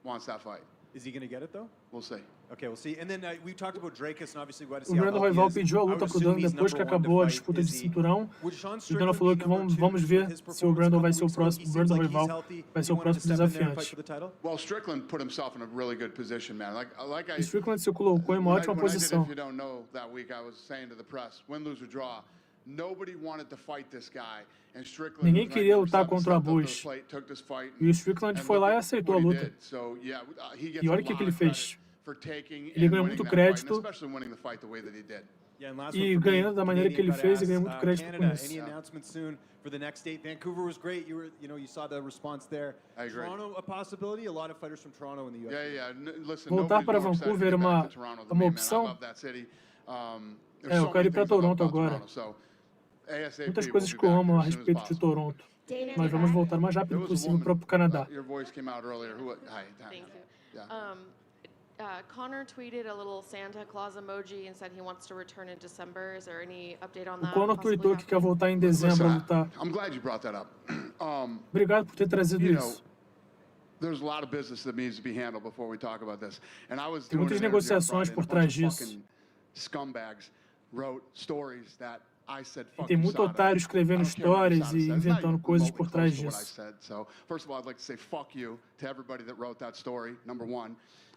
wants that fight. Is he gonna get it though? We'll see. Okay, we'll see. And then we talked about Dracus, and obviously we got to O see how Brandon healthy Royval he is. pediu a I luta would pro assume Dana he's depois que number one to acabou a fight. disputa de Is he? cinturão. Would Sean E o Dana Strickland falou be que number two vamos ver with his se o Brandon vai ser o performance a próximo, couple weeks ago? He Brandon seems like Royval he's healthy. vai ser He o wanted to próximo step in there and fight desafiante. for the title? Well, Strickland put himself in a really good position, man. Like I E Strickland se colocou em uma ótima when I did posição. If you don't know, that week I was saying to the press, win, lose or draw, nobody wanted to fight this guy. And Strickland Ninguém was queria ranked lutar number contra o 7, stepped up to Bush. the plate, took this fight, E o Strickland and foi lá e look at aceitou a what he luta. did. So, yeah, he gets E a olha o que lot ele of fez. credit for taking Ele and ganhou winning muito that fight, and crédito. especially winning the fight the way that he did. Yeah, and last E one for me, ganhando da maneira que ele Canadian fez, e ganhou badass, muito crédito Canada, com isso. any announcements soon for the next date? Vancouver was great. You saw the response there. I agree. Toronto, a possibility. A lot of fighters from Toronto in the UFC. Yeah. Listen, Voltar nobody's para more excited to Vancouver get é back uma to Toronto than uma me, man. I opção. love that city. There's É, eu so quero ir many para things I love Toronto about agora. Toronto, so ASAP, Muitas we'll coisas be que eu back amo a as soon as respeito de possible. Toronto. Dana, Nós vamos voltar o mais There rápido was a possível woman, para o Canadá. your voice came out earlier. Hi, Thank you. Yeah. Connor tweeted a little Santa Claus emoji and said he wants to return in December. Is there any update on O that? Conor possibly tweetou que quer happening? voltar em dezembro a Listen, lutar. I'm glad you brought that up. Obrigado por ter trazido You know, isso. there's a lot of business that needs to be handled before we talk about this. And I was Tem doing muitas an interview on negociações Friday, por and a bunch trás of disso. fucking scumbags wrote stories that E tem muito otário escrevendo histórias e inventando coisas por trás disso.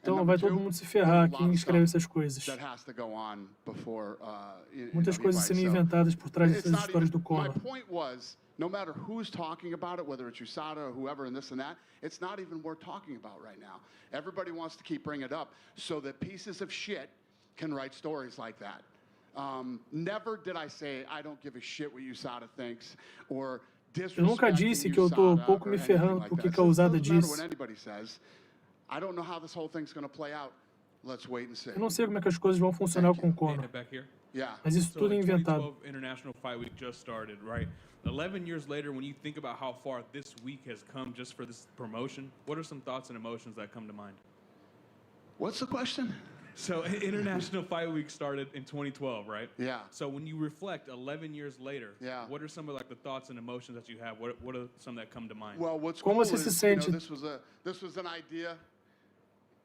Então vai todo mundo se ferrar quem escreve essas coisas. Muitas coisas sendo inventadas por trás dessas histórias do Conor. No matter who's talking about it, whether it's USADA or whoever and this and that, it's not even worth talking about right now. Everybody wants to keep bringing it up so that pieces of shit can write stories like that. Never did I say I don't give a shit what USADA thinks or Eu nunca disse que eu tô pouco me ferrando porque que a USADA disse. I don't know how this whole thing's going to play out. Let's wait and see. Eu não sei como é que as coisas vão funcionar com o Conor. Mas isso tudo é inventado. International Fight Week just started, right? 11 years later, when you think about how far this week has come just for this promotion, what are some thoughts and emotions that come to mind? What's the question? So International Fight Week started in 2012, right? Yeah. So when you reflect 11 years later, yeah, what are some of like the thoughts and emotions that you have? What are some that come to mind? Well, what's Como cool você se is, sente? this was an idea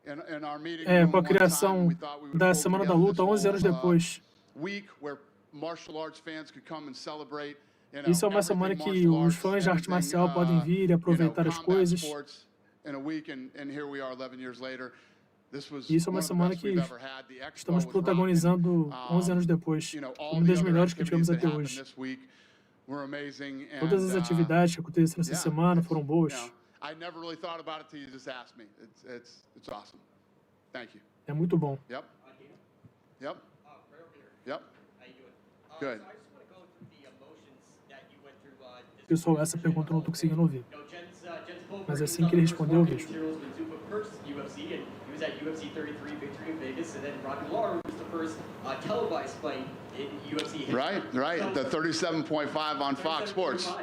in our meeting Com a criação da Semana da Luta 11 anos depois. Week where martial arts fans could come and celebrate. Isso é uma semana que os fãs de arte marcial podem vir e aproveitar as coisas. Isso é uma semana que estamos protagonizando 11 anos depois, uma das melhores que tivemos até hoje. Todas as atividades que aconteceram essa semana foram boas. É muito bom. Good. Pessoal, essa pergunta eu não estou conseguindo ouvir. Mas assim que ele respondeu, eu vejo. Right. The 37.5 on Fox Sports.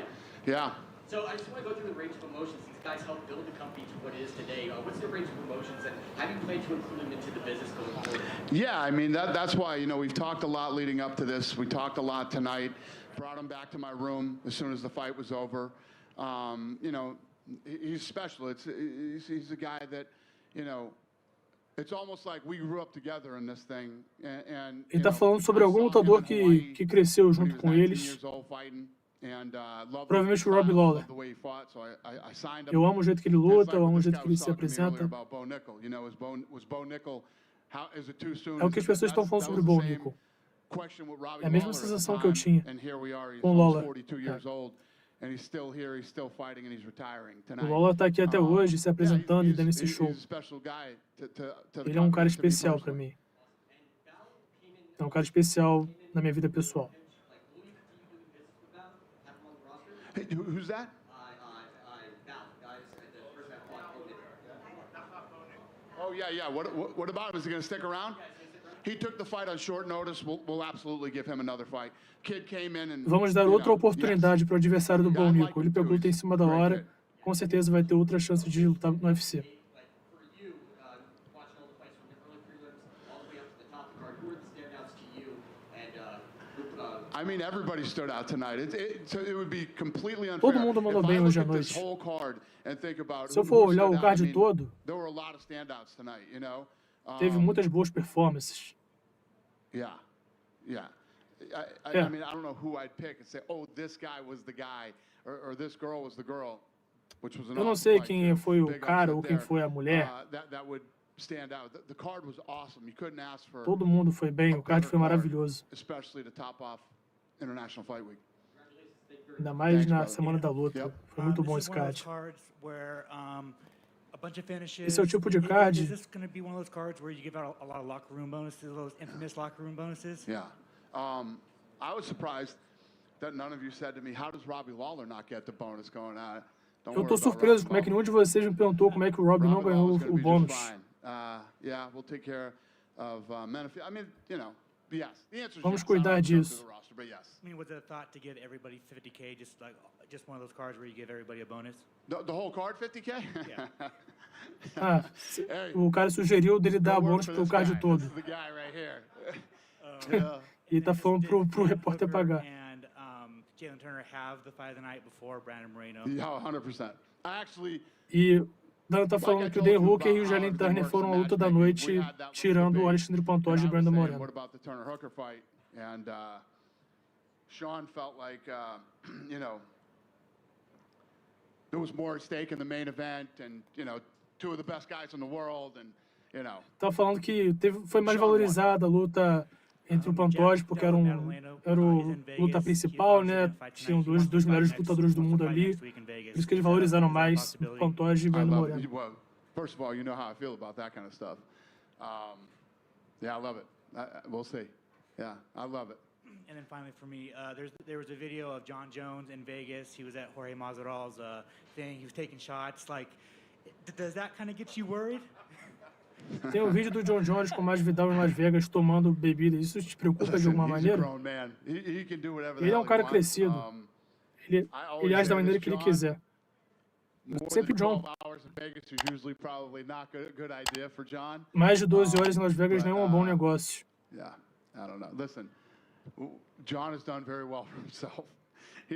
Yeah. So I just want to go through the range of emotions. These guys helped build the company to what it is today. What's the range of emotions, and how do you plan to include them into the business going forward? Yeah, I mean, that's why, we've talked a lot leading up to this. We talked a lot tonight. Brought him back to my room as soon as the fight was over. He's special. He's a guy that, it's almost like we grew up together in this thing. And ele está falando sobre algum lutador que cresceu junto com eles. Provavelmente o Robbie Lawler. Eu amo o jeito que ele luta, eu amo o jeito que ele se apresenta. É o que as pessoas estão falando sobre o Bo Nickel. É a mesma sensação que eu tinha com o Lawler. O Lawler está aqui até hoje, se apresentando e dando esse show. Ele é um cara especial para mim. É um cara especial na minha vida pessoal. Who's that? Oh, yeah. What about him? Is he going to stick around? He took the fight on short notice. We'll absolutely give him another fight. Kid came in and, vamos dar outra oportunidade para o adversário do Bo Nickel. Ele pegou luta em cima da hora. Com certeza vai ter outra chance de lutar no UFC. I mean, everybody stood out tonight. It would be completely unfair. Todo mundo mandou bem hoje à noite. Se eu for olhar o card todo, teve muitas boas performances. Yeah. I mean, I don't know who I'd pick and say, oh, this guy was the guy, or this girl was the girl, which was an Eu não sei quem foi o cara ou quem foi a mulher. That would stand out. The card was awesome. You couldn't ask for. Todo mundo foi bem, o card foi maravilhoso. Especially to top off International Fight Week. Ainda mais na Semana da Luta. Foi muito bom esse card. Esse é o tipo de card. Is this going to be one of those cards where you give out a lot of locker room bonuses, those infamous locker room bonuses? Yeah. I was surprised that none of you said to me, how does Robbie Lawler not get the bonus going on? Eu estou surpreso como é que nenhum de vocês me perguntou como é que o Robbie não ganhou o bônus. Yeah, we'll take care of benefits. I mean, yes. The answer is Vamos cuidar disso. But yes. I mean, was it a thought to give everybody $50K, just one of those cards where you give everybody a bonus? The whole card, $50K? Yeah. O cara sugeriu dele dar bônus pro card todo. This is the guy right here. E tá falando pro repórter pagar. And Jalen Turner have the fight of the night before Brandon Moreno. Yeah, 100%. E Dan tá falando que o Dan Hooker e o Jalen Turner foram a luta da noite, tirando o Alexandre Pantoja e o Brandon Moreno. Sean felt like, you know, there was more at stake in the main event, and you know, two of the best guys in the world, and you know. Tá falando que foi mais valorizada a luta entre o Pantoja, porque era o luta principal, né? Tinham dois melhores lutadores do mundo ali. Por isso que eles valorizaram mais o Pantoja e Brandon Moreno. Well, first of all, you know how I feel about that kind of stuff. Yeah, I love it. We'll see. Yeah, I love it. And then finally for me, there was a video of John Jones in Vegas. He was at Jorge Masvidal's thing. He was taking shots. Like, does that kind of get you worried? Tem um vídeo do John Jones com o Masvidal em Las Vegas tomando bebida. Isso te preocupa de alguma maneira? Ele é um cara crescido. Ele age da maneira que ele quiser. Sempre o John. Mais de 12 horas em Las Vegas não é um bom negócio.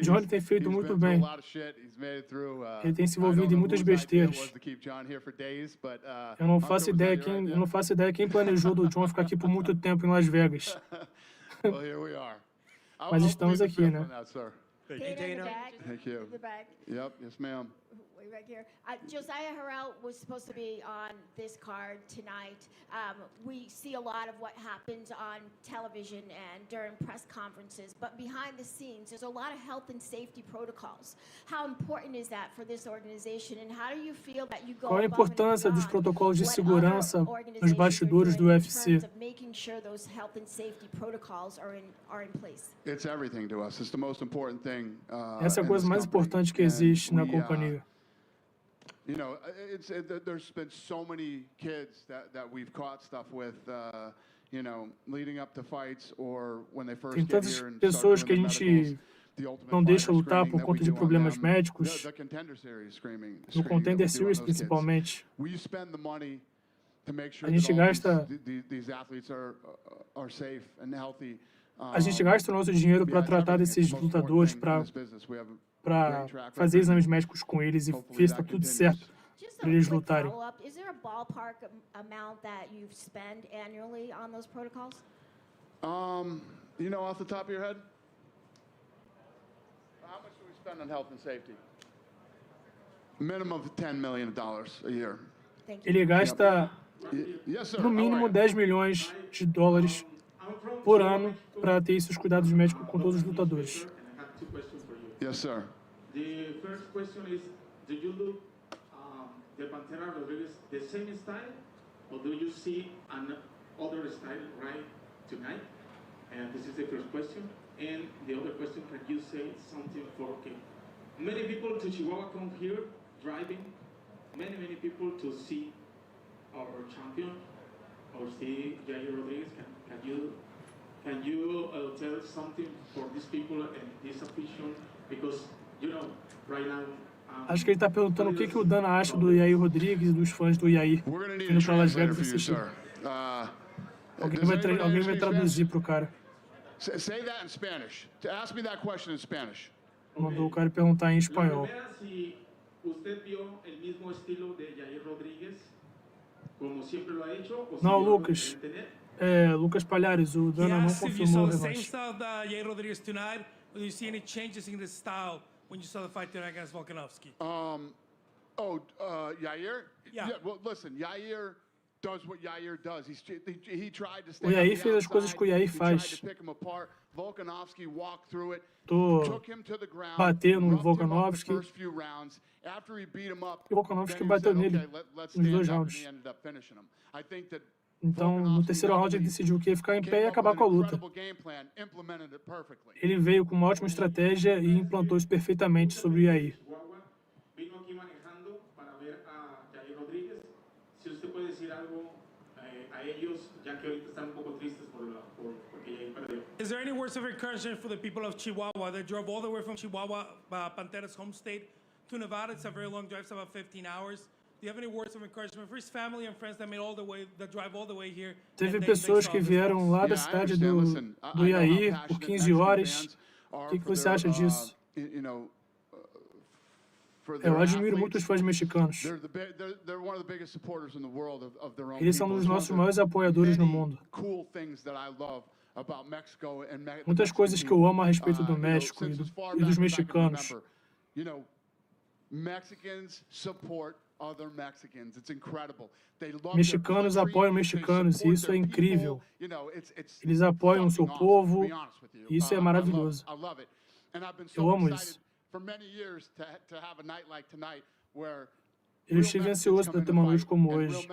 John tem feito muito bem. Ele tem se envolvido em muitas besteiras. Eu não faço ideia quem planejou do John ficar aqui por muito tempo em Las Vegas. Mas estamos aqui, né? Thank you. Yep, yes, ma'am. Right here. Josiah Harrell was supposed to be on this card tonight. We see a lot of what happens on television and during press conferences, but behind the scenes, there's a lot of health and safety protocols. How important is that for this organization, and how do you feel that you go Qual a importância dos protocolos de segurança nos bastidores do UFC? Making sure those health and safety protocols are in place. It's everything to us. It's the most important thing. Essa é a coisa mais importante que existe na companhia. You know, there's been so many kids that we've caught stuff with, you know, leading up to fights or when they first get here and pessoas que a gente não deixa lutar por conta de problemas médicos, no Contender Series principalmente. A gente gasta o nosso dinheiro para tratar desses lutadores, para fazer exames médicos com eles e ver se está tudo certo para eles lutarem. Is there a ballpark amount that you spend annually on those protocols? You know, off the top of your head, how much do we spend on health and safety? Minimum of $10 million a year. Ele gasta no mínimo 10 milhões de dólares por ano para ter esses cuidados médicos com todos os lutadores. Yes, sir. The first question is, do you look the Pantera Rodriguez the same style, or do you see another style right tonight? And this is the first question. And the other question, can you say something for, okay, many people to Chihuahua come here driving, many people to see our champion, or see Jair Rodriguez. Can you tell something for these people and this official? Because, you know, right now... Acho que ele está perguntando o que o Dana acha do Jair Rodrigues e dos fãs do Jair indo para Las Vegas assistir. Alguém vai traduzir para o cara. Say that in Spanish. Ask me that question in Spanish. Mandou o cara perguntar em espanhol. Não, Lucas. Lucas Palhares, o Dana não confirmou o revanche. Do you see any changes in the style when you saw the fight tonight against Volkanovski? Yair? Yeah. Well, listen, Yair does what Yair does. He tried to O Yair fez as coisas que o Yair faz. Volkanovski walked through it. Bater no Volkanovski. E o Volkanovski bateu nele nos 2 rounds. Então, no terceiro round, ele decidiu que ia ficar em pé e acabar com a luta. Ele veio com uma ótima estratégia e implantou isso perfeitamente sobre o Yair. Is there any words of encouragement for the people of Chihuahua that drove all the way from Chihuahua, Pantera's home state, to Nevada? It's a very long drive, it's about 15 hours. Do you have any words of encouragement for his family and friends that made all the way, that drive all the way here? Teve pessoas que vieram lá da cidade do Yair por 15 horas. O que você acha disso? Eu admiro muito os fãs mexicanos. Eles são um dos nossos maiores apoiadores no mundo. Muitas coisas que eu amo a respeito do México e dos mexicanos. Mexicanos apoiam mexicanos e isso é incrível. Eles apoiam o seu povo e isso é maravilhoso. Eu amo isso. Eu estive ansioso para ter uma noite como hoje.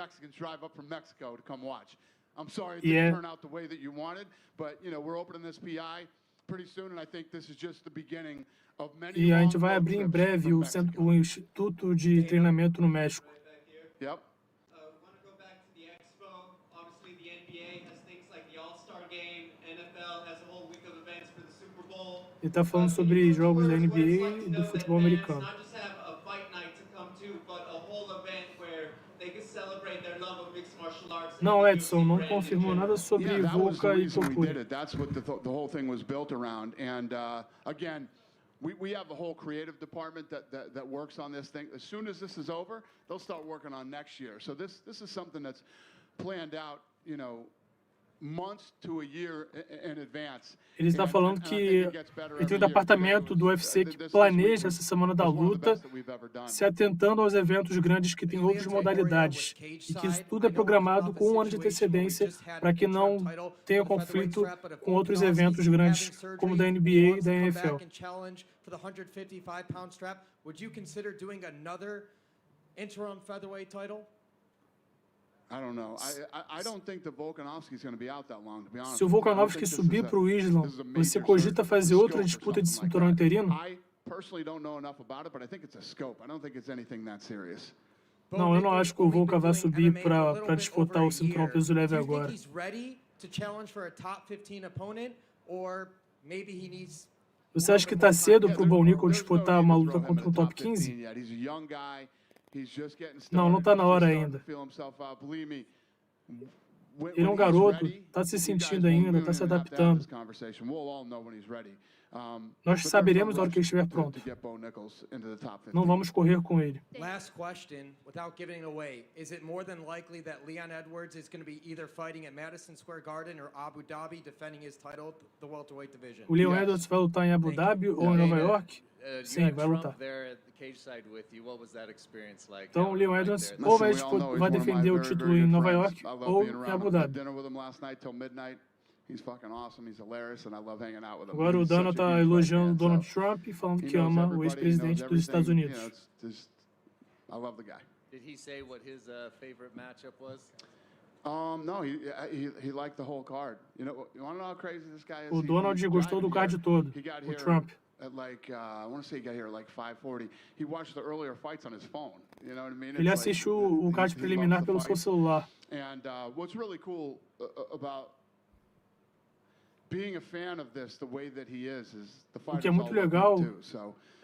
E a gente vai abrir em breve o Instituto de Treinamento no México. Ele está falando sobre jogos da NBA e do futebol americano. Não, Edson, não confirmou nada sobre Volca e Topuri. We have a whole creative department that works on this thing. As soon as this is over, they'll start working on next year. So this is something that's planned out, months to a year in advance. Ele está falando que ele tem um departamento do UFC que planeja essa semana da luta, se atentando aos eventos grandes que têm outras modalidades, e que isso tudo é programado com um ano de antecedência para que não tenha conflito com outros eventos grandes, como da NBA e da NFL. Se o Volkanovski subir para o Islam, você cogita fazer outra disputa de cinturão interino? Não, eu não acho que o Volka vai subir para disputar o cinturão peso leve agora. Você acha que está cedo para o Bonnico disputar uma luta contra um top 15? Não, não está na hora ainda. Ele é um garoto, está se sentindo ainda, está se adaptando. Nós saberemos na hora que ele estiver pronto. Não vamos correr com ele. Last question, without giving it away, is it more than likely that Leon Edwards is going to be either fighting at Madison Square Garden or Abu Dhabi defending his title, the welterweight division? O Leon Edwards vai lutar em Abu Dhabi ou em Nova York? Sim, vai lutar. Então, o Leon Edwards ou vai defender o título em Nova York ou em Abu Dhabi. Agora o Dana está elogiando Donald Trump e falando que ama o ex-presidente dos Estados Unidos. Did he say what his favorite matchup was? No, he liked the whole card. You want to know how crazy this guy is? O Donald gostou do card todo, o Trump. At I want to say he got here at 5:40. He watched the earlier fights on his phone. You know what I mean? Ele assistiu o card preliminar pelo seu celular. And what's really cool about being a fan of this, the way that he is the O que é muito legal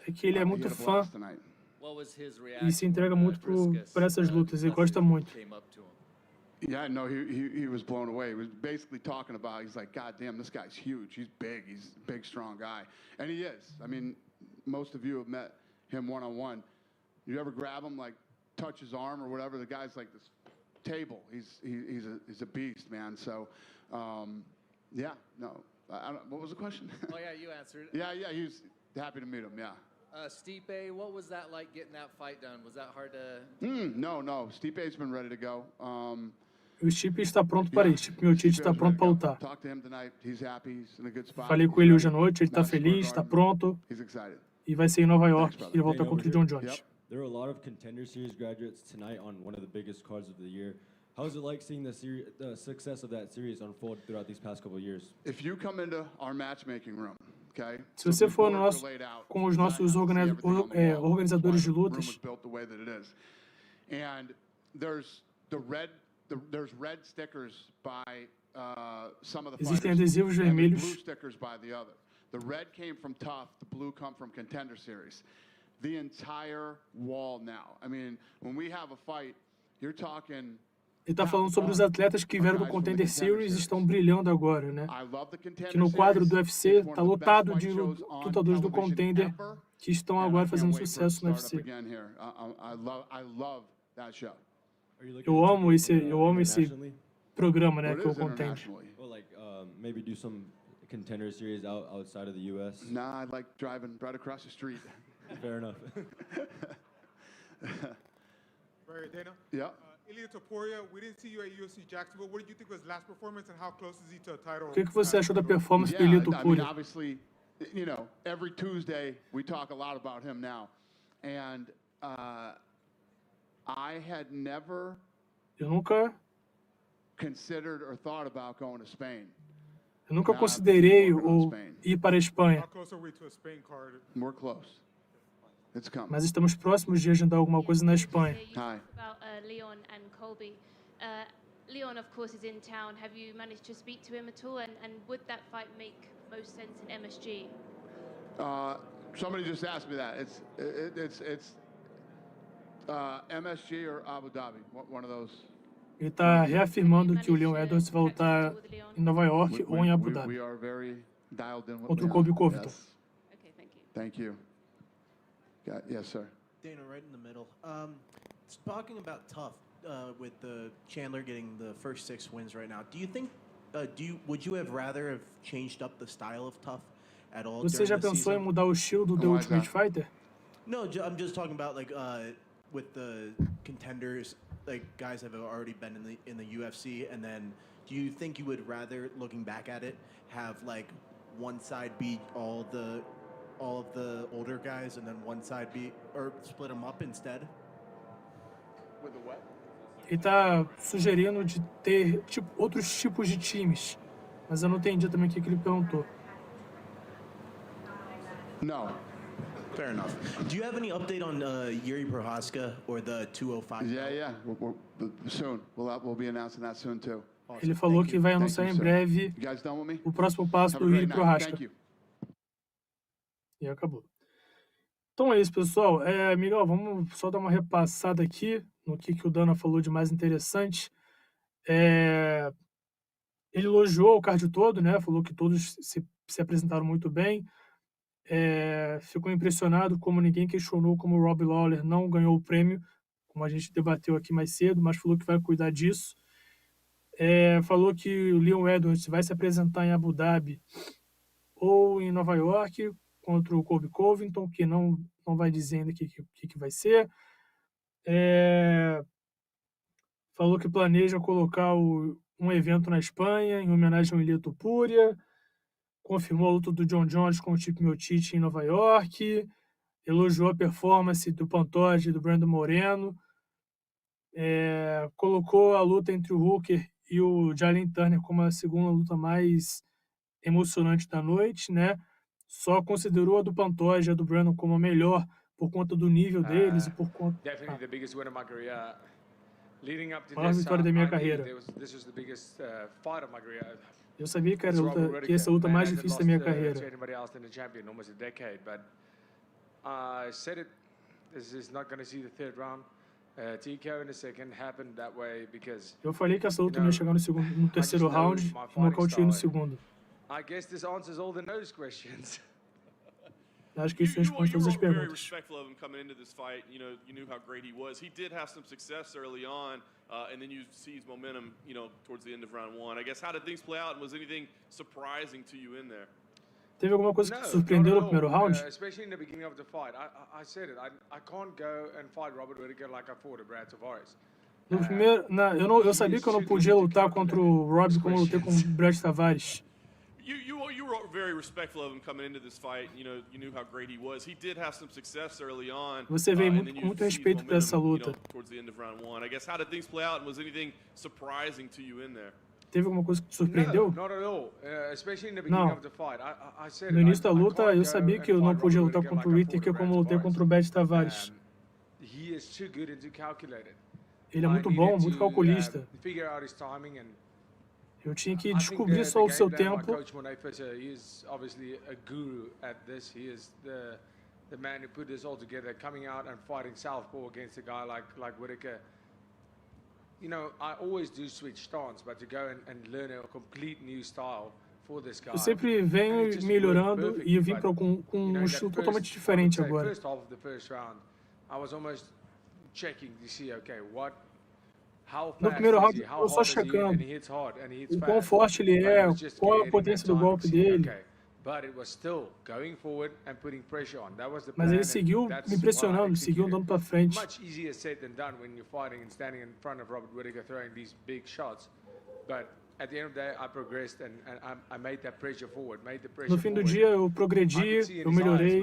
é que ele é muito fã e se entrega muito por essas lutas. Ele gosta muito. Yeah, no, he was blown away. He was basically talking about, he's like, God damn, this guy's huge. He's a big, strong guy. And he is. I mean, most of you have met him one-on-one. You ever grab him, like, touch his arm or whatever, the guy's like this table. He's a beast, man. So, yeah, no. What was the question? Oh, yeah, you answered it. Yeah, he was happy to meet him, yeah. Stipe, what was that like getting that fight done? Was that hard to... No. Stipe's been ready to go. O Stipe está pronto para isso. Stipe Miocic está pronto para lutar. Falei com ele hoje à noite, ele está feliz, está pronto. E vai ser em Nova York, e ele volta contra o John Jones. There are a lot of contender series graduates tonight on one of the biggest cards of the year. How is it like seeing the success of that series unfold throughout these past couple of years? If you come into our matchmaking room, okay? Se você for com os nossos organizadores de lutas, and there's red stickers by some of the existem fighters, adesivos and vermelhos. blue stickers by the other. The red came from Tough, the blue come from Contender Series. The entire wall now. I mean, when we have a fight, you're talking. Ele está falando sobre os atletas que vieram do Contender Series e estão brilhando agora, né? Que no quadro do UFC está lotado de lutadores do Contender que estão agora fazendo sucesso no UFC. Eu amo esse programa, né, que é o Contender. maybe do some contender series outside of the U.S.? Nah, I like driving right across the street. Fair enough. Right, Dana? Yeah. Ilia Topuria, we didn't see you at UFC Jacksonville. What did you think of his last performance, and how close is he to a title? O que você achou da performance do Yeah, Ilia I mean, Topuria? obviously, you know, every Tuesday we talk a lot about him now. And I had never Eu nunca considered or thought about going to Spain. Eu nunca considerei ir para a Espanha, How close are we to a Spain card? We're close. It's coming. mas estamos próximos de agendar alguma coisa na Espanha. Hi. About Leon and Colby. Leon, of course, is in town. Have you managed to speak to him at all? And would that fight make most sense in MSG? Somebody just asked me that. It's MSG or Abu Dhabi, one of those. Ele está reafirmando que o Leon Edwards vai lutar em Nova York ou em Abu Dhabi We are very dialed in with contra o Leon. Colby Covington. Yes. Thank you. Yes, sir. Dana, right in the middle. Talking about tough, with the Chandler getting the first 6 wins right now. Do you think? Would you have rather have changed up the style of tough at all? Você já pensou em mudar o estilo do The Ultimate Fighter? No, I'm just talking about like with the contenders, like guys have already been in the UFC, and then do you think you would rather, looking back at it, have like one side beat all of the older guys and then one side beat, or split them up instead? With the what? Ele está sugerindo de ter outros tipos de times, mas eu não entendi também o que ele perguntou. No. Fair enough. Do you have any update on Yuri Prohaska or the 205? Yeah. Soon. We'll be announcing that soon too. Ele falou que vai anunciar em breve o próximo passo do Yuri Prohaska. E acabou. Então é isso, pessoal. Miguel, vamos só dar uma repassada aqui no que o Dana falou de mais interessante. Ele elogiou o card todo, né? Falou que todos se apresentaram muito bem. Ficou impressionado como ninguém questionou como o Robbie Lawler não ganhou o prêmio, como a gente debateu aqui mais cedo, mas falou que vai cuidar disso. Falou que o Leon Edwards vai se apresentar em Abu Dhabi ou em Nova York contra o Colby Covington, que não vai dizer ainda o que vai ser. Falou que planeja colocar um evento na Espanha em homenagem ao Ilia Topuria. Confirmou a luta do John Jones com o Chip Miocic em Nova York. Elogiou a performance do Pantoja e do Brandon Moreno. Colocou a luta entre o Hooker e o Jalen Turner como a segunda luta mais emocionante da noite, né? Só considerou a do Pantoja e a do Brandon como a melhor por conta do nível deles e por conta... Definitely the biggest win of my career. Leading up to Maior vitória da minha carreira. This was the biggest fight of my career. Eu sabia que ia ser a luta mais difícil da minha carreira. Eu falei que essa luta não ia chegar no terceiro round e nocauteei no segundo. Acho que isso responde todas as perguntas. And then you seize momentum, towards the end of round 1. I guess, how did things play out, and was anything surprising to you in there? Teve alguma coisa que te surpreendeu no primeiro round? Especially in the beginning of the fight. I said it. I can't go and fight Robert Whittaker like I fought Brad Tavares. No primeiro, eu sabia que eu não podia lutar contra o Rob como eu lutei com o Brad Tavares. You were very respectful of him coming into this fight. You knew how great he was. He did have some success early on. Você veio com muito respeito para essa luta. Towards the end of round 1. I guess, how did things play out, and was anything surprising to you in there? Teve alguma coisa que te surpreendeu? Not at all. Especially in the beginning of the fight. I said it. No início da luta, eu sabia que eu não podia lutar contra o Whittaker como eu lutei contra o Brad Tavares. He is too good and too calculated. Ele é muito bom, muito calculista. Figure out his timing and eu tinha que descobrir só o seu tempo. He is obviously a guru at this. He is the man who put this all together, coming out and fighting southpaw against a guy like Whittaker. I always do switch stance, but to go and learn a complete new style for this guy. Eu sempre venho melhorando e eu vim com um estilo totalmente diferente agora. First half of the first round, I was almost checking to see, okay, what No primeiro round, eu tô só checando o quão forte ele é, qual a potência do golpe dele. Mas ele seguiu me pressionando, seguiu andando pra frente. No fim do dia, eu progredi, eu melhorei.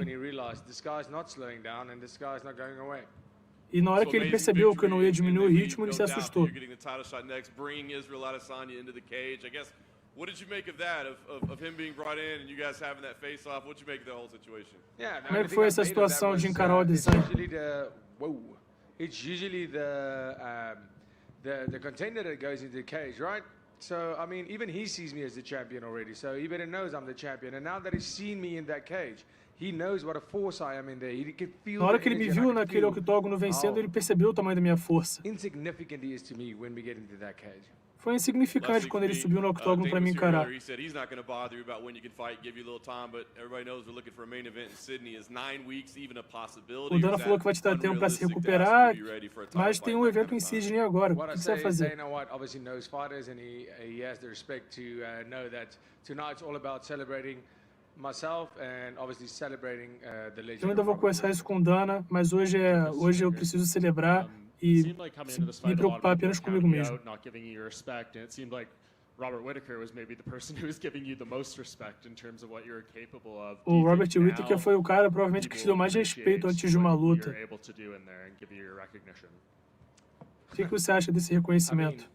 E na hora que ele percebeu que eu não ia diminuir o ritmo, ele se assustou. What did you make of that, of him being brought in and you guys having that face-off? What did you make of the whole situation? Como é que foi essa situação de encarar o design? It's usually the contender that goes into the cage, right? So, I mean, even he sees me as the champion already, so he better knows I'm the champion. And now that he's seen me in that cage, he knows what a force I am in there. He can feel. Na hora que ele me viu naquele octógono vencendo, ele percebeu o tamanho da minha força. Insignificant he is to me when we get into that cage. Foi insignificante quando ele subiu no octógono para me encarar. O Dana falou que vai te dar tempo para se recuperar, mas tem um evento em Sydney agora. O que você vai fazer? Eu ainda vou conversar isso com o Dana, mas hoje eu preciso celebrar e me preocupar apenas comigo mesmo. O Robert Whittaker foi o cara provavelmente que te deu mais respeito antes de uma luta. O que você acha desse reconhecimento?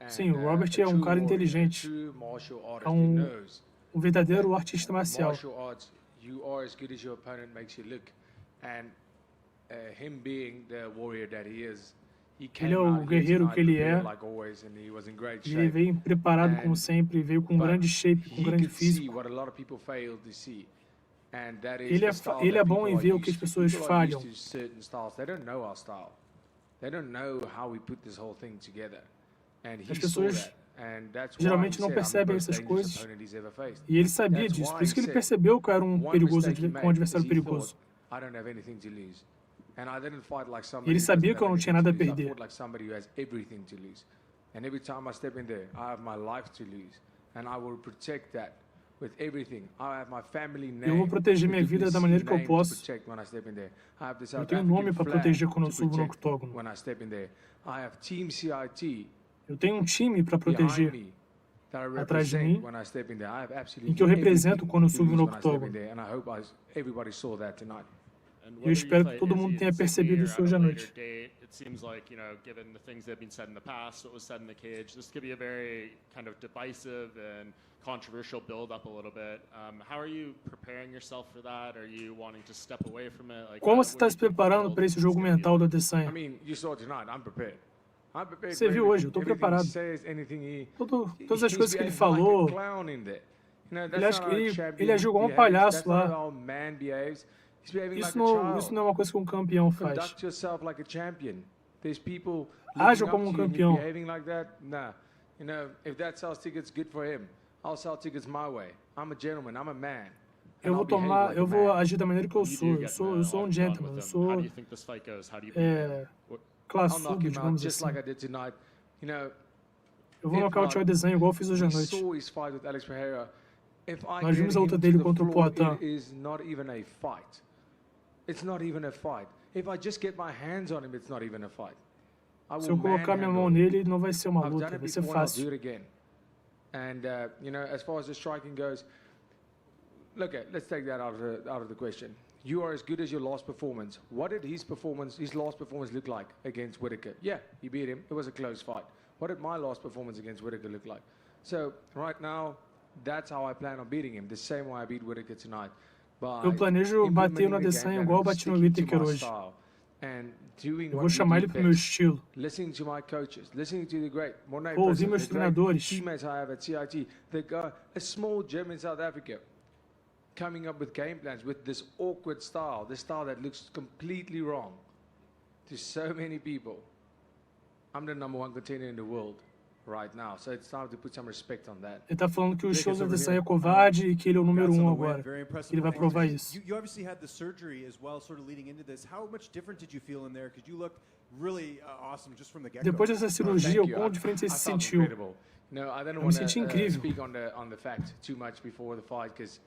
Sim, o Robert é um cara inteligente. É um verdadeiro artista marcial. Ele é o guerreiro que ele é. Ele veio preparado como sempre, veio com grande shape, com grande físico. Ele é bom em ver o que as pessoas falham. As pessoas geralmente não percebem essas coisas. E ele sabia disso, por isso que ele percebeu que eu era um adversário perigoso. Ele sabia que eu não tinha nada a perder. Eu vou proteger minha vida da maneira que eu posso. Eu tenho um nome para proteger quando eu subo no octógono. Eu tenho um time para proteger atrás de mim, em que eu represento quando eu subo no octógono. Eu espero que todo mundo tenha percebido isso hoje à noite. It seems like, given the things that have been said in the past, what was said in the cage, this could be a very kind of divisive and controversial build-up a little bit. How are you preparing yourself for that? Are you wanting to step away from it? Como você está se preparando para esse jogo mental da Adesanya? Você viu hoje, eu estou preparado. Todas as coisas que ele falou, ele agiu como um palhaço lá. Isso não é uma coisa que um campeão faz. Haja como um campeão. Eu vou agir da maneira que eu sou. Eu sou um gentleman. Eu sou classudo, digamos assim. Eu vou nocautear o desenho igual eu fiz hoje à noite. Nós vimos a luta dele contra o Poatan. Se eu colocar minha mão nele, não vai ser uma luta, vai ser fácil. As far as the striking goes, let's take that out of the question. You are as good as your last performance. What did his last performance look like against Whittaker? Yeah, he beat him. It was a close fight. What did my last performance against Whittaker look like? So right now, that's how I plan on beating him. The same way I beat Whittaker tonight. Eu planejo bater no Adesanya igual eu bati no Whittaker hoje. Eu vou chamar ele pro meu estilo. Vou ouvir meus treinadores. Coming up with game plans with this awkward style, this style that looks completely wrong to so many people. I'm the #1 contender in the world. right now. So it's time to put some respect on that. Ele tá falando que o Shows Adesanya é covarde e que ele é o número 1 agora. Ele vai provar isso. You obviously had the surgery as well, sort of leading into this. How much different did you feel in there? Because you looked really awesome just from the get-go. Depois dessa cirurgia, o quão diferente você se sentiu? No, I don't Eu me want senti to incrível. speak on the fact too much before the fight because,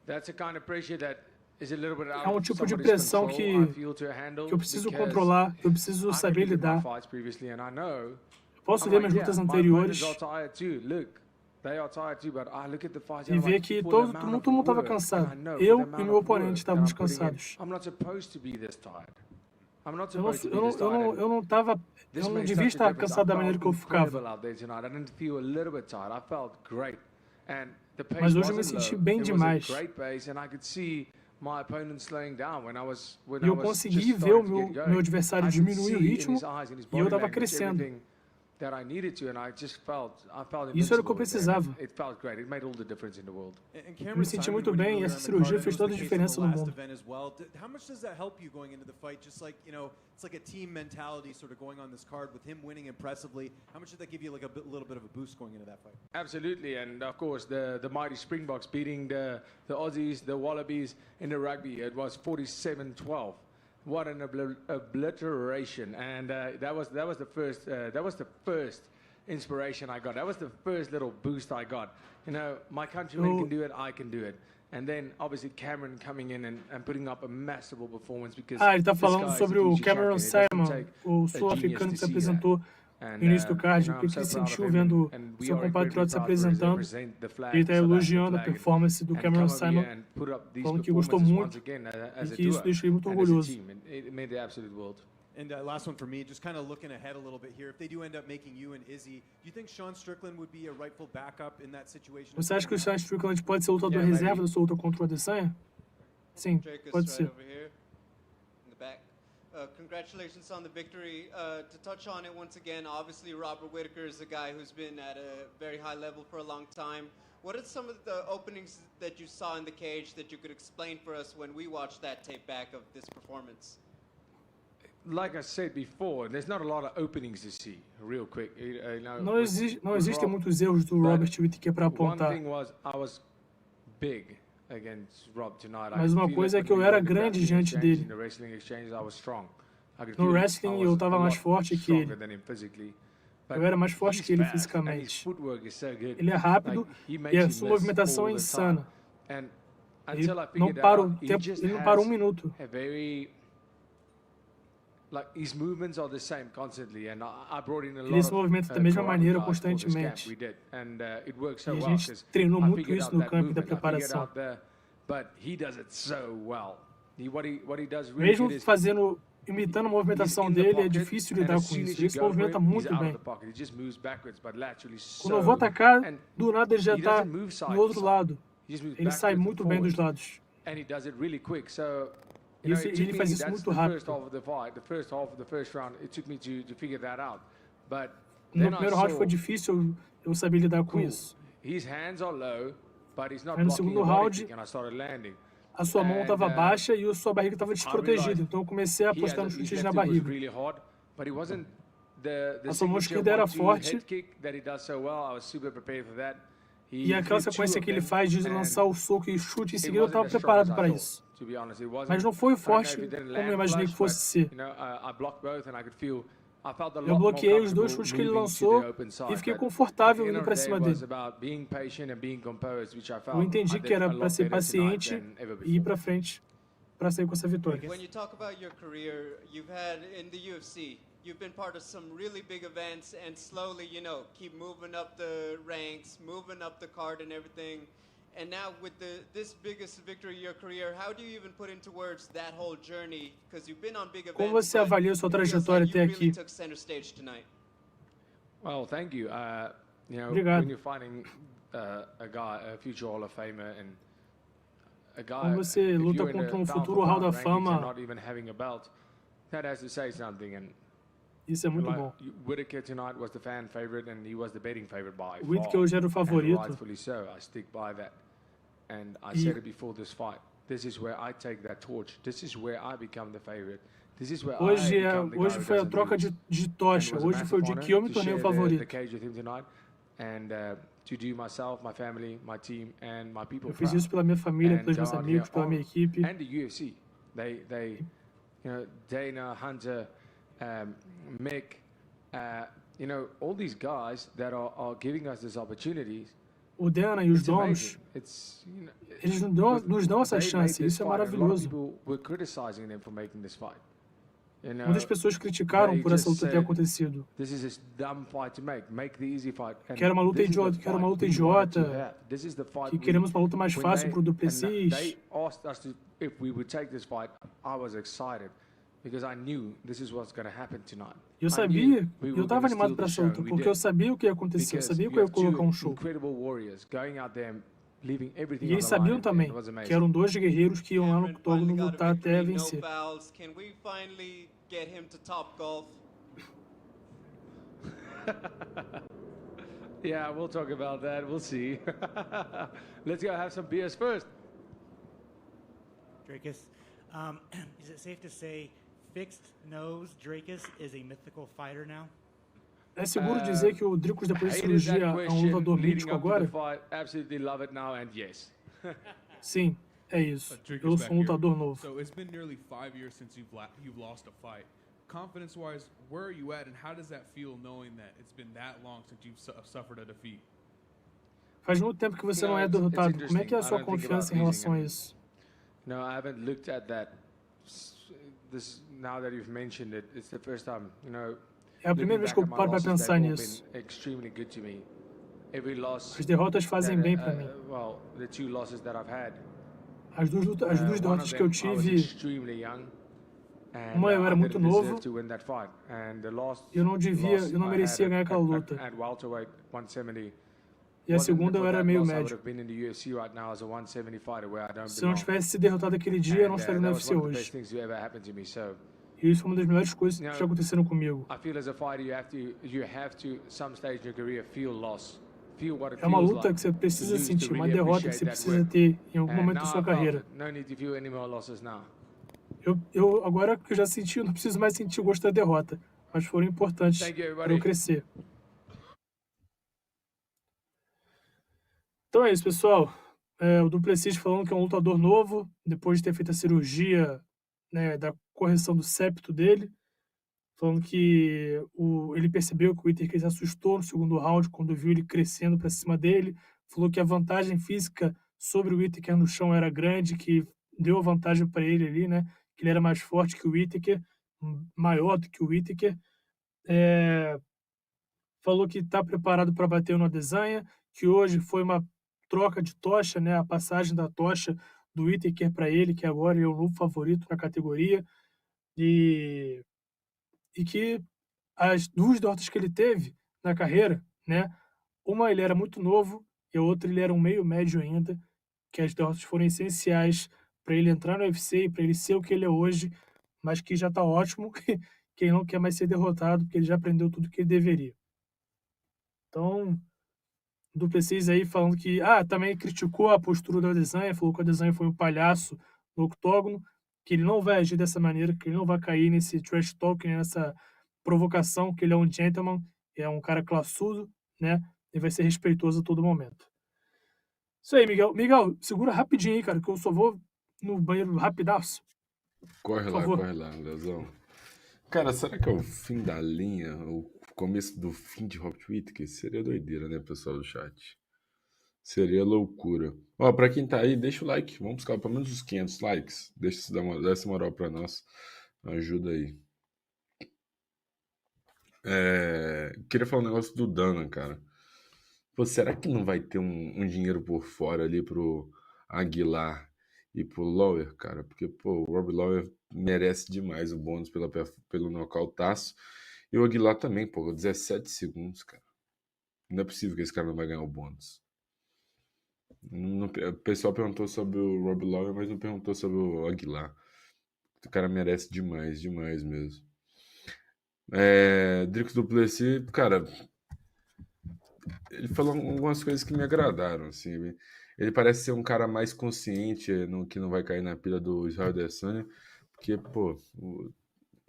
that's a kind of pressure that is a little bit out É of tipo de somebody's pressão control, I feel, to handle, que eu preciso because controlar, que eu preciso saber I lidar. fights previously and I know. Posso I'm ver like, minhas lutas yeah, anteriores my opponents are tired too. Look, they are tired too, but I look at the fights e and I'm ver like, que for todo the mundo amount of estava work, cansado. and I know Eu for the e amount meu of work oponente that estávamos I'm putting in, cansados. I'm not supposed to be this tired. I'm not Eu não, supposed to eu be this não, eu tired. não, eu não tava, This eu não makes devia such a estar difference. cansado da I maneira felt que eu ficava. incredible out there tonight. I didn't feel a little bit tired. I felt great. And the pace Mas hoje eu me wasn't senti low. bem It demais. was a great pace and I could see my opponent slowing down when I was E eu consegui ver o meu adversário diminuir o ritmo e eu estava crescendo. That I needed to, and I just felt Isso era o que eu invincible precisava. there. It felt great. It made all the difference in the world. Eu me senti muito bem e essa cirurgia fez toda a diferença no mundo. How much does that help you going into the fight? Just like, it's like a team mentality sort of going on this card with him winning impressively. How much did that give you like a little bit of a boost going into that fight? Absolutely, and of course the mighty Springboks beating the Aussies, the Wallabies in the rugby. It was 47-12. What an obliteration! And that was the first inspiration I got. That was the first little boost I got. My countrymen can do it, I can do it. And then obviously Cameron coming in and putting up a massive performance because Ele está falando sobre o Cameron Simon, o sul-africano que se apresentou no início do card, o que ele sentiu vendo seu compatriota se apresentando. Ele está elogiando a performance do Cameron Simon, falando que gostou muito e que isso deixou ele muito orgulhoso. And last one for me, just kind of looking ahead a little bit here. If they do end up making you and Izzy, do you think Sean Strickland would be a rightful backup in that situation? Você acha que o Sean Strickland pode ser o lutador reserva da sua luta contra o Adesanya? Sim, pode ser. Congratulations on the victory. To touch on it once again, obviously Robert Whittaker is a guy who's been at a very high level for a long time. What are some of the openings that you saw in the cage that you could explain for us when we watched that tape back of this performance? Like I said before, there's not a lot of openings to see, real quick. Não existem muitos erros do Robert Whittaker para apontar. One thing was I was big against Rob tonight. Mas uma coisa é que eu era grande diante dele. No wrestling eu estava mais forte que ele. Eu era mais forte que ele fisicamente. Ele é rápido e a sua movimentação é insana. Ele não para o tempo, ele não para um minuto. Ele se movimenta da mesma maneira constantemente. E a gente treinou muito isso no campo da preparação. Mesmo imitando a movimentação dele, é difícil lidar com isso. Ele se movimenta muito bem. Quando eu vou atacar, do nada ele já está no outro lado. Ele sai muito bem dos lados. Ele faz isso muito rápido. No primeiro round foi difícil eu saber lidar com isso. Mas no segundo round, a sua mão estava baixa e a sua barriga estava desprotegida. Então eu comecei a apostar nos chutes na barriga. A sua mão esquerda era forte. E aquela sequência que ele faz de lançar o soco e chute em seguida, eu estava preparado para isso. Mas não foi forte como eu imaginei que fosse ser. Eu bloqueei os dois chutes que ele lançou e fiquei confortável indo para cima dele. Eu entendi que era para ser paciente e ir para frente para sair com essa vitória. When you talk about your career, you've had in the UFC, you've been part of some really big events and slowly, keep moving up the ranks, moving up the card and everything. And now with this biggest victory of your career, how do you even put into words that whole journey? Because you've been on big events. Como você avalia sua trajetória até aqui? Well, thank you. Obrigado. When you're fighting a future Hall of Famer and a guy, Quando você luta contra futuro Hall da Fama, not even having a belt, that has to say something. And isso é muito bom. Whittaker tonight was the fan favorite and he was the betting favorite by far. Whittaker hoje era o favorito. And rightfully so. I stick by that. And I said it before this fight. This is where I take that torch. This is where I become the favorite. This is where Hoje, I become the guy hoje who foi a doesn't troca lose. de And it tocha. was a Hoje foi o massive dia honor que eu me to tornei o share the favorito. cage with him tonight, and to do myself, my family, my team, and my people Eu fiz proud. isso pela minha família, And pelos go meus out amigos, here pela minha equipe. and the UFC. They, you know, Dana, Hunter, Mick, you know, all these guys that are giving us these opportunities. O Dana e os It's donos, amazing. It's, you know, eles nos dão essa they made chance. this Isso é fight, and a lot of maravilhoso. people were criticizing them for making this fight. You know, Muitas pessoas criticaram they por essa just luta ter said, acontecido. this is a dumb fight to make. Make the easy fight. And Que era uma luta this is the idiota, que era uma fight luta we wanted to idiota, have. This is the fight que queremos uma luta mais when fácil they- pro and Duplessis. They asked us if we would take this fight. I was excited because I knew this is what's going to happen tonight. Eu I sabia, knew we eu were estava gonna animado steal para the essa show, luta, and we porque eu did. sabia o que ia acontecer, eu Because sabia que you eu ia have colocar two show. incredible warriors going out there, leaving everything E on eles the line. sabiam também It was amazing. que eram dois guerreiros que iam lá no octógono lutar até No vencer. fouls. Can we finally get him to Top Golf? Yeah, we'll talk about that. We'll see. Let's go have some beers first. Drakus, is it safe to say fixed nose Drakus is a mythical fighter now? É seguro dizer que o Dricus, depois de Hated cirurgia, that é um lutador leading mítico up to the agora? fight. Absolutely love it now, and yes. Sim, é isso. Dricus Eu back sou um here. lutador novo. So it's been nearly 5 years since you've lost a fight. Confidence-wise, where are you at, and how does that feel knowing that it's been that long since you've suffered a defeat? Faz muito tempo que você não é derrotado. Como é que é a sua confiança em relação a isso? No, I haven't looked at that. This now that you've mentioned it, it's the first time. You know, É a primeira vez que eu paro para pensar nisso. Extremely good to me. Every loss. As derrotas fazem bem para mim. Well, the two losses that I've had. As duas derrotas que eu tive, Extremely young. uma eu era muito novo, To win that fight. And the last eu não merecia ganhar aquela luta. At welterweight 170. E a segunda eu era meio médio. Se eu não tivesse sido derrotado aquele dia, eu não estaria no UFC hoje. E isso foi uma das melhores coisas que já aconteceram comigo. É uma luta que você precisa sentir, uma derrota que você precisa ter em algum momento da sua carreira. Agora que eu já senti, eu não preciso mais sentir o gosto da derrota, mas foram importantes para eu crescer. Então é isso, pessoal. O Duplessis falando que é um lutador novo, depois de ter feito a cirurgia, né, da correção do septo dele, falando que ele percebeu que o Whittaker se assustou no segundo round quando viu ele crescendo para cima dele, falou que a vantagem física sobre o Whittaker no chão era grande, que deu a vantagem para ele ali, né, que ele era mais forte que o Whittaker, maior do que o Whittaker. Falou que está preparado para bater no Adesanya, que hoje foi uma troca de tocha, né, a passagem da tocha do Whittaker para ele, que agora é o novo favorito na categoria, e que as duas derrotas que ele teve na carreira, né, uma ele era muito novo e a outra ele era um meio médio ainda, que as derrotas foram essenciais para ele entrar no UFC e para ele ser o que ele é hoje, mas que já está ótimo, que ele não quer mais ser derrotado, porque ele já aprendeu tudo que ele deveria. Então, o Duplessis aí falando que também criticou a postura do Adesanya, falou que o Adesanya foi um palhaço no octógono, que ele não vai agir dessa maneira, que ele não vai cair nesse trash talk, nessa provocação, que ele é um gentleman, é um cara classudo, né? E vai ser respeitoso a todo momento. Isso aí, Miguel. Miguel, segura rapidinho aí, cara, que eu só vou no banheiro rapidaço. Corre lá, Leozão. Cara, será que é o fim da linha, o começo do fim de Robert Whittaker? Seria doideira, né, pessoal do chat? Seria loucura. Ó, pra quem tá aí, deixa o like. Vamos buscar pelo menos os 500 likes. Deixa dar essa moral pra nós. Ajuda aí. Queria falar um negócio do Dana, cara. Pô, será que não vai ter um dinheiro por fora ali pro Aguilar e pro Lawler, cara? Porque, pô, o Rob Lawler merece demais o bônus pelo nocautaço. E o Aguilar também, pô, 17 segundos, cara. Não é possível que esse cara não vai ganhar o bônus. O pessoal perguntou sobre o Rob Lawler, mas não perguntou sobre o Aguilar. O cara merece demais, demais mesmo. Dricus Duplessis, cara, ele falou algumas coisas que me agradaram, assim. Ele parece ser um cara mais consciente, que não vai cair na pilha do Israel Adesanya, porque, pô,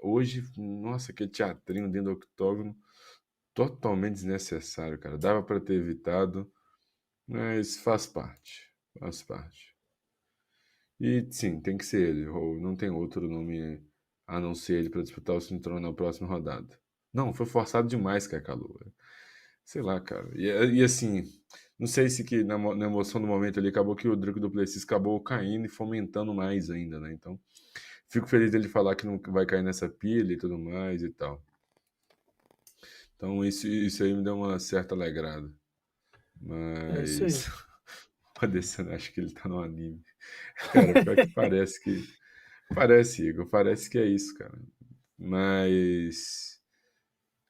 hoje, nossa, aquele teatrinho dentro do octógono, totalmente desnecessário, cara. Dava para ter evitado, mas faz parte, faz parte. E sim, tem que ser ele, ou não tem outro nome a não ser ele para disputar o cinturão na próxima rodada. Não, foi forçado demais, Cacalua. Sei lá, cara. E assim, não sei se que na emoção do momento ali acabou que o Drico do Plessis acabou caindo e fomentando mais ainda, né? Então, fico feliz dele falar que não vai cair nessa pilha e tudo mais e tal. Então, isso aí me deu uma certa alegrada. É isso aí. Mas. Padecendo, acho que ele tá no anime. Cara, pior que parece que. Parece, Igor, parece que é isso, cara. Mas.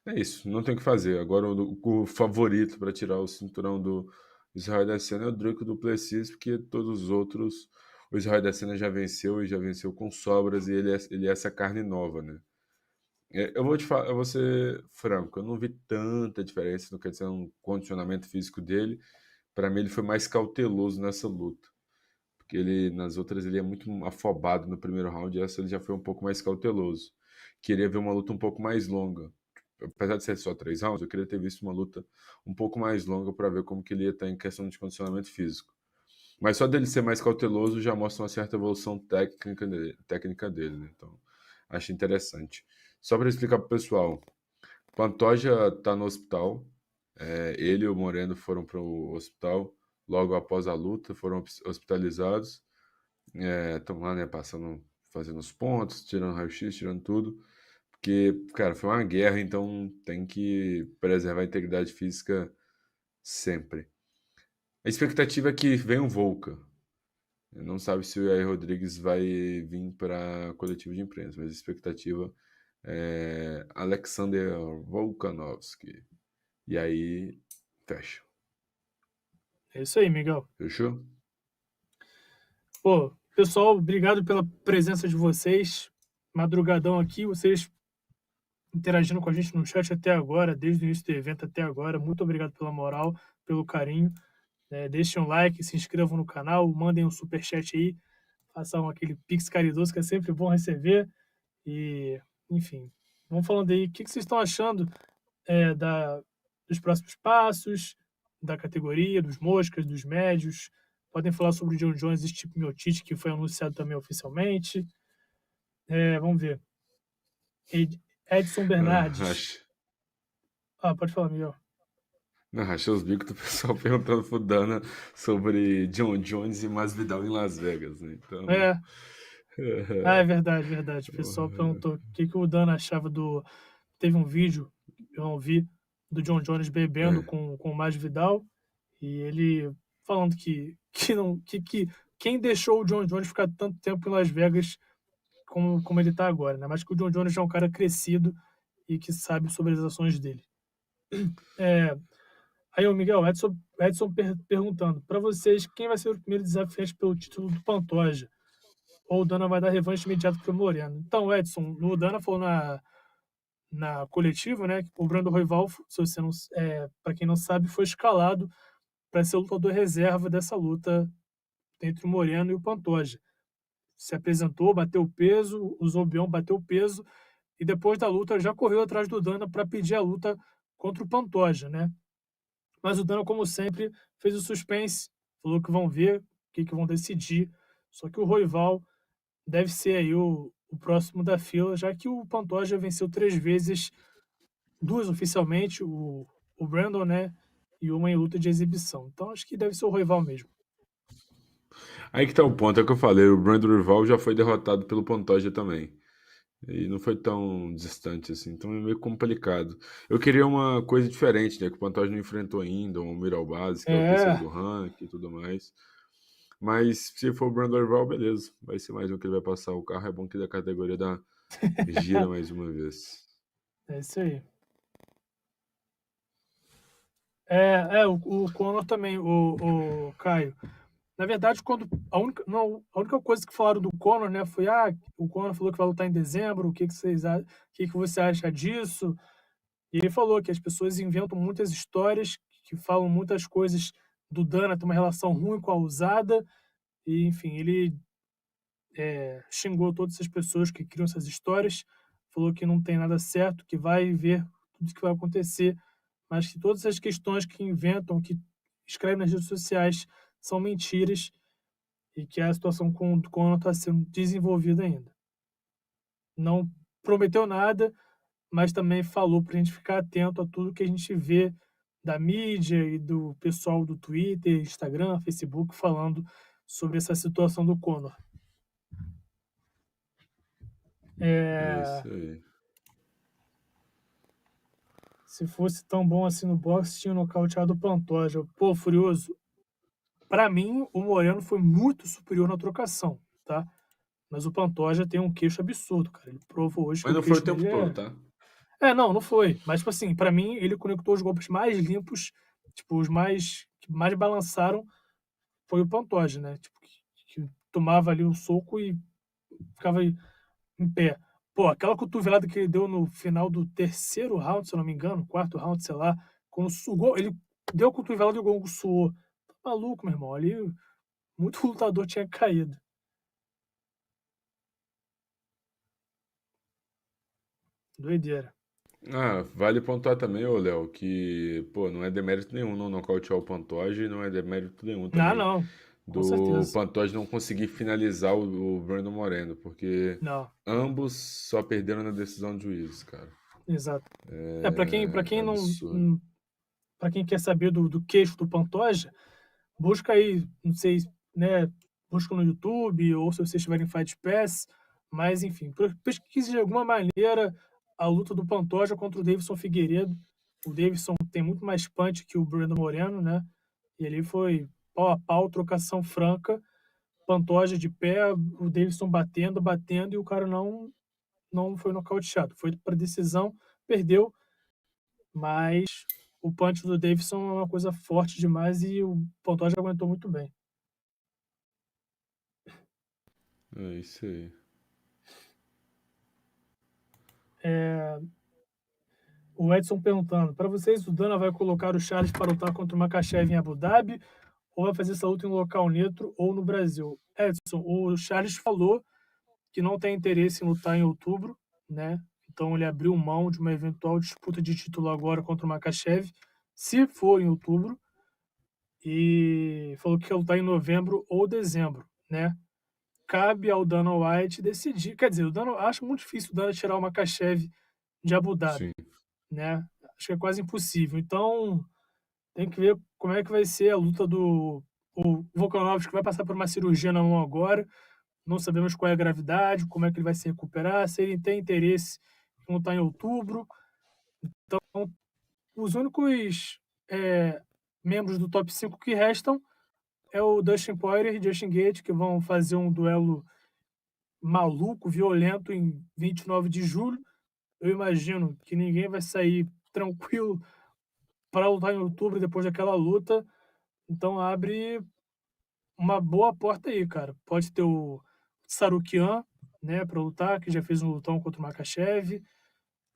É isso, não tem o que fazer. Agora o favorito para tirar o cinturão do Israel da Cena é o Drico do Plessis, porque todos os outros. O Israel da Cena já venceu e já venceu com sobras, e ele é essa carne nova, né? Eu vou te falar, eu vou ser franco, eu não vi tanta diferença no que dizer um condicionamento físico dele. Para mim, ele foi mais cauteloso nessa luta. Porque ele, nas outras, ele é muito afobado no primeiro round, e essa ele já foi um pouco mais cauteloso. Queria ver uma luta um pouco mais longa. Apesar de ser só 3 rounds, eu queria ter visto uma luta um pouco mais longa para ver como que ele ia estar em questão de condicionamento físico. Mas só dele ser mais cauteloso já mostra uma certa evolução técnica dele, né? Então, acho interessante. Só para explicar para o pessoal, Pantoja está no hospital. Ele e o Moreno foram para o hospital logo após a luta, foram hospitalizados. Estão lá, né, fazendo os pontos, tirando raio-x, tirando tudo. Porque, cara, foi uma guerra, então tem que preservar a integridade física sempre. A expectativa é que venha um Volca. Não sabe se o Jair Rodrigues vai vir para coletivo de imprensa, mas a expectativa é Alexander Volkanovski. E aí, fecha. É isso aí, Miguel. Fechou? Pô, pessoal, obrigado pela presença de vocês. Madrugadão aqui, vocês interagindo com a gente no chat até agora, desde o início do evento até agora. Muito obrigado pela moral, pelo carinho. Deixem um like, se inscrevam no canal, mandem um superchat aí, façam aquele pix caridoso que é sempre bom receber. E, enfim, vamos falando aí, o que vocês estão achando dos próximos passos, da categoria, dos moscas, dos médios. Podem falar sobre o John Jones e Stipe Miocic, que foi anunciado também oficialmente. Vamos ver. Edson Bernardes. Pode falar, Miguel. Não, rachei os bicos do pessoal perguntando pro Dana sobre John Jones e Masvidal em Las Vegas, né? Então... é verdade. O pessoal perguntou o que o Dana achava do... Teve um vídeo, eu não vi, do John Jones bebendo com o Masvidal, e ele falando que quem deixou o John Jones ficar tanto tempo em Las Vegas como ele está agora, né? Mas que o John Jones já é um cara crescido e que sabe sobre as ações dele. Aí o Miguel, Edson perguntando, para vocês, quem vai ser o primeiro desafiante pelo título do Pantoja? Ou o Dana vai dar revanche imediato para o Moreno? Então, Edson, o Dana falou na coletiva, né, que o Brando Royval, para quem não sabe, foi escalado para ser o lutador reserva dessa luta entre o Moreno e o Pantoja. Se apresentou, bateu o peso, usou o bião, bateu o peso, e depois da luta já correu atrás do Dana para pedir a luta contra o Pantoja, né? Mas o Dana, como sempre, fez o suspense, falou que vão ver, o que vão decidir. Só que o Royval deve ser aí o próximo da fila, já que o Pantoja venceu 3 vezes, 2 oficialmente, o Brandon, né? E uma em luta de exibição. Então acho que deve ser o Royval mesmo. Aí que tá o ponto, é o que eu falei, o Brandon Royval já foi derrotado pelo Pantoja também. E não foi tão distante assim, então é meio complicado. Eu queria uma coisa diferente, né? Que o Pantoja não enfrentou ainda, um Miralbase, que é o terceiro do ranking e tudo mais. Mas se for o Brandon Royval, beleza. Vai ser mais um que ele vai passar o carro. É bom que da categoria gira mais uma vez. É isso aí. O Conor também, o Caio. Na verdade, a única coisa que falaram do Conor, né, foi o Conor falou que vai lutar em dezembro, o que você acha disso? E ele falou que as pessoas inventam muitas histórias, que falam muitas coisas do Dana, tem uma relação ruim com a usada, e enfim, ele xingou todas essas pessoas que criam essas histórias, falou que não tem nada certo, que vai ver tudo que vai acontecer, mas que todas as questões que inventam, que escrevem nas redes sociais são mentiras e que a situação com o Conor está sendo desenvolvida ainda. Não prometeu nada, mas também falou para a gente ficar atento a tudo que a gente vê da mídia e do pessoal do Twitter, Instagram, Facebook falando sobre essa situação do Conor. É isso aí. Se fosse tão bom assim no boxe, tinha nocauteado o Pantoja. Pô, Furioso, pra mim, o Moreno foi muito superior na trocação, tá? Mas o Pantoja tem um queixo absurdo, cara. Ele provou hoje que Mas o não foi o queixo tempo dele todo, tá? não foi. Mas, tipo assim, pra mim, ele conectou os golpes mais limpos, tipo, os que mais balançaram foi o Pantoja, né? Tipo, que tomava ali o soco e ficava em pé. Pô, aquela cotovelada que ele deu no final do terceiro round, se eu não me engano, quarto round, sei lá, quando sugou, ele deu a cotovelada e o gongo suou. Tá maluco, meu irmão. Ali, muito lutador tinha caído. Doideira. Vale pontuar também, ô Léo, que, pô, não é demérito nenhum não nocautear o Pantoja e não é demérito nenhum também não. Com do certeza. Pantoja não conseguir finalizar o Brandon Moreno, porque Não. ambos só perderam na decisão de juízes, cara. Exato. Pra quem absurdo. não. Pra quem quer saber do queixo do Pantoja, busca aí, não sei, né? Busca no YouTube ou se vocês tiverem Fight Pass, mas enfim, pesquise de alguma maneira a luta do Pantoja contra o Davidson Figueiredo. O Davidson tem muito mais punch que o Brandon Moreno, né? E ali foi pau a pau, trocação franca, Pantoja de pé, o Davidson batendo e o cara não foi nocauteado. Foi para decisão, perdeu, mas o punch do Davidson é uma coisa forte demais e o Pantoja aguentou muito bem. É isso aí. O Edson perguntando, para vocês o Dana vai colocar o Charles para lutar contra o Makhachev em Abu Dhabi ou vai fazer essa luta em um local neutro ou no Brasil? Edson, o Charles falou que não tem interesse em lutar em outubro, né? Então ele abriu mão de uma eventual disputa de título agora contra o Makhachev, se for em outubro, e falou que quer lutar em novembro ou dezembro, né? Cabe ao Dana White decidir. Quer dizer, acho muito difícil o Dana tirar o Makhachev de Abu Dhabi, né? Acho que é quase impossível. Então, tem que ver como é que vai ser a luta do o Volkanovski, que vai passar por uma cirurgia na mão agora. Não sabemos qual é a gravidade, como é que ele vai se recuperar, se ele tem interesse em lutar em outubro. Então, os únicos membros do top 5 que restam é o Dustin Poirier e Justin Gaethje, que vão fazer um duelo maluco, violento, em 29 de julho. Eu imagino que ninguém vai sair tranquilo para lutar em outubro depois daquela luta. Então abre uma boa porta aí, cara. Pode ter o Sarukian, né, para lutar, que já fez um lutão contra o Makhachev.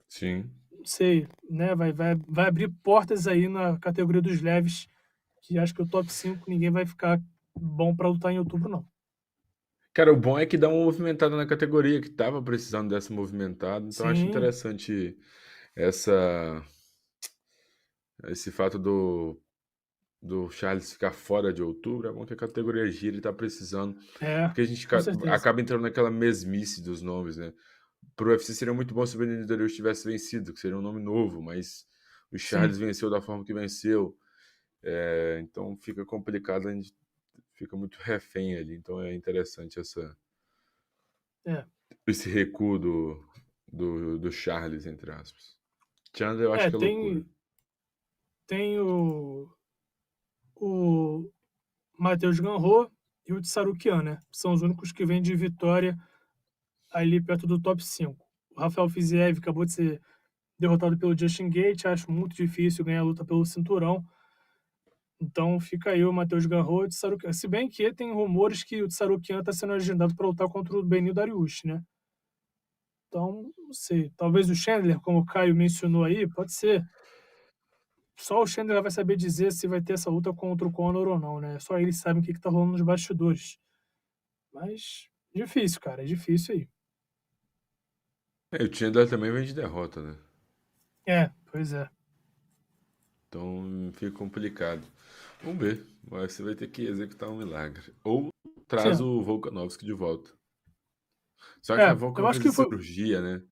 Sim. Não sei, né, vai abrir portas aí na categoria dos leves, que acho que o top 5 ninguém vai ficar bom para lutar em outubro, não. Cara, o bom é que dá uma movimentada na categoria, que tava precisando dessa movimentada. Então acho Sim. interessante esse fato do Charles ficar fora de outubro. É bom que a categoria gira e tá precisando. Porque a gente com certeza. acaba entrando naquela mesmice dos nomes, né? Pro UFC seria muito bom se o Benedito Darius tivesse vencido, que seria um nome novo, mas o Charles venceu da forma que venceu. Então fica complicado, a gente fica muito refém ali. Então é interessante esse recuo do Charles, entre aspas. Chandler, eu acho que é loucura. Tem o Matheus Ganro e o Tsarukian, né? São os únicos que vêm de vitória ali perto do top 5. O Rafael Fiziev acabou de ser derrotado pelo Justin Gaethje. Acho muito difícil ganhar a luta pelo cinturão. Então fica aí o Matheus Ganro e o Tsarukian. Se bem que tem rumores que o Tsarukian está sendo agendado para lutar contra o Benil Dariush, né? Então, não sei. Talvez o Chandler, como o Caio mencionou aí, pode ser. Só o Chandler vai saber dizer se vai ter essa luta contra o Conor ou não, né? Só eles sabem o que tá rolando nos bastidores. Mas difícil, cara. É difícil aí. O Chandler também vem de derrota, né? Pois é. Então fica complicado. Vamos ver. Mas você vai ter que executar um milagre. Ou traz o Volkanovski de volta. Só que a Volkan eu vai acho fazer que foi. cirurgia, né?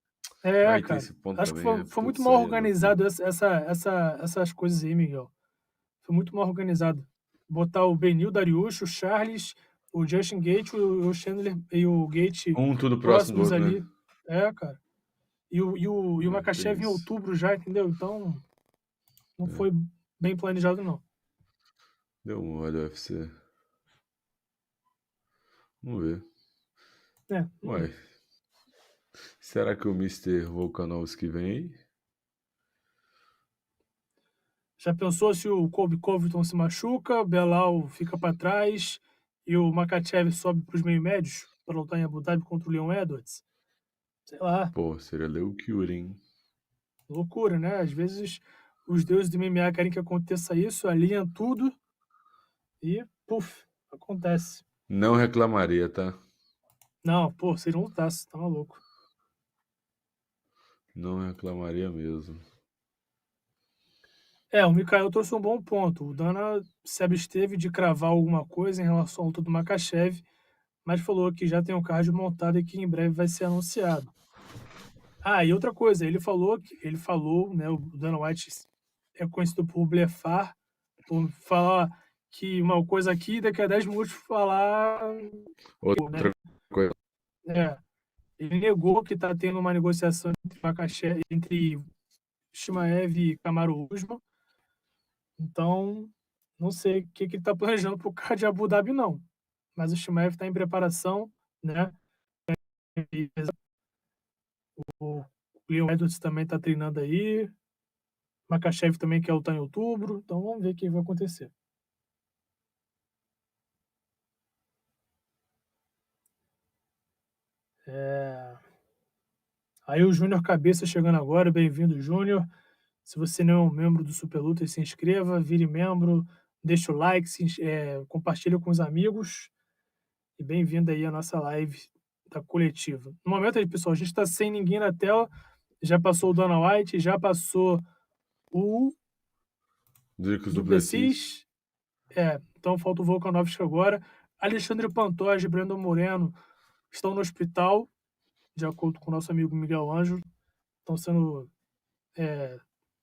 Aí tem Cara. esse ponto Acho que também, né? foi muito Putz, mal aí é loucura. organizado essas coisas aí, Miguel. Foi muito mal organizado. Botar o Benil, Dariush, o Charles, o Justin Gate, o Chandler e o Gate Tudo próximo do próximos outro, ali. né? Cara. E o Makachev em isso. outubro já, entendeu? Então, não foi bem planejado, não. Deu mole o UFC. Vamos ver. Ué. Será que o Mr. Volkanovski vem aí? Já pensou se o Colby Covington se machuca, o Belal fica para trás e o Makachev sobe para os meio médios para lutar em Abu Dhabi contra o Leon Edwards? Sei lá. Pô, seria loucura, hein? Loucura, né? Às vezes os deuses do MMA querem que aconteça isso, alinham tudo e, puf, acontece. Não reclamaria, tá? Não, pô, seria um lutaço, tá maluco. Não reclamaria mesmo. O Mikael trouxe um bom ponto. O Dana se absteve de cravar alguma coisa em relação ao luta do Makachev, mas falou que já tem um card montado e que em breve vai ser anunciado. E outra coisa, ele falou, né, o Dana White é conhecido por blefar, por falar que uma coisa aqui, daqui a 10 minutos falar... Outra coisa. Ele negou que está tendo uma negociação entre Shimaev e Kamaru Usman. Então, não sei o que ele está planejando para o card de Abu Dhabi, não. Mas o Shimaev está em preparação, né? O Leon Edwards também está treinando aí. Makachev também quer lutar em outubro. Então, vamos ver o que vai acontecer. Aí o Júnior Cabeça chegando agora. Bem-vindo, Júnior. Se você não é um membro do Super Lutas, se inscreva, vire membro, deixa o like, compartilha com os amigos. E bem-vindo aí à nossa live da coletiva. No momento aí, pessoal, a gente está sem ninguém na tela. Já passou o Dana White, já passou o Duplessis. Então falta o Volkanovski agora. Alexandre Pantoja e Brandon Moreno estão no hospital, de acordo com o nosso amigo Miguel Ângelo. Estão sendo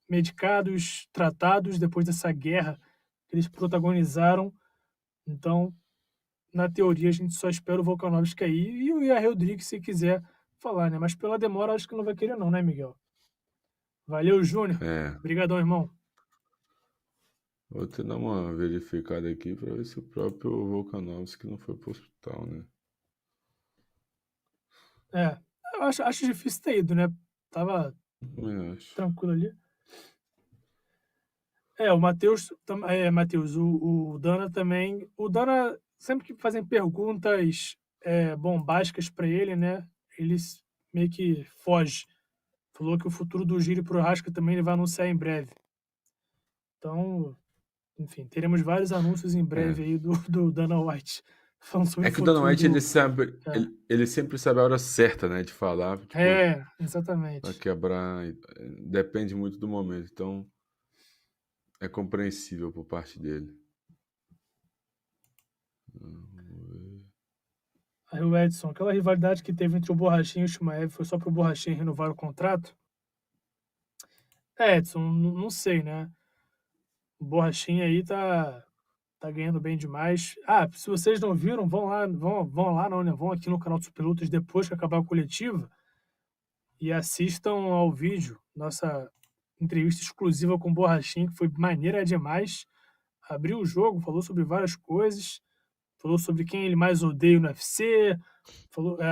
medicados, tratados depois dessa guerra que eles protagonizaram. Então, na teoria, a gente só espera o Volkanovski aí e o Yair Rodrigues, se quiser falar, né? Mas pela demora, acho que não vai querer não, né, Miguel? Valeu, Júnior. Obrigadão, irmão. Vou até dar uma verificada aqui para ver se o próprio Volkanovski não foi pro hospital, né? Eu acho difícil ter ido, né? Tava tranquilo ali. O Matheus, o Dana também. O Dana, sempre que fazem perguntas bombásticas para ele, né? Ele meio que foge. Falou que o futuro do Giro Prochazka também ele vai anunciar em breve. Então, enfim, teremos vários anúncios em breve aí do Dana White. Falando sobre que o Dana White, ele sabe, ele sempre sabe a hora certa, né, de falar. Tipo, exatamente. Pra quebrar, depende muito do momento. Então, é compreensível por parte dele. Aí o Edson, aquela rivalidade que teve entre o Borrachinha e o Shimaev foi só para o Borrachinha renovar o contrato? Edson, não sei, né? O Borrachinha aí tá ganhando bem demais. Se vocês não viram, vão lá não, né? Vão aqui no canal do Super Lutas depois que acabar a coletiva e assistam ao vídeo, nossa entrevista exclusiva com o Borrachinha, que foi maneira demais. Abriu o jogo, falou sobre várias coisas, falou sobre quem ele mais odeia no UFC,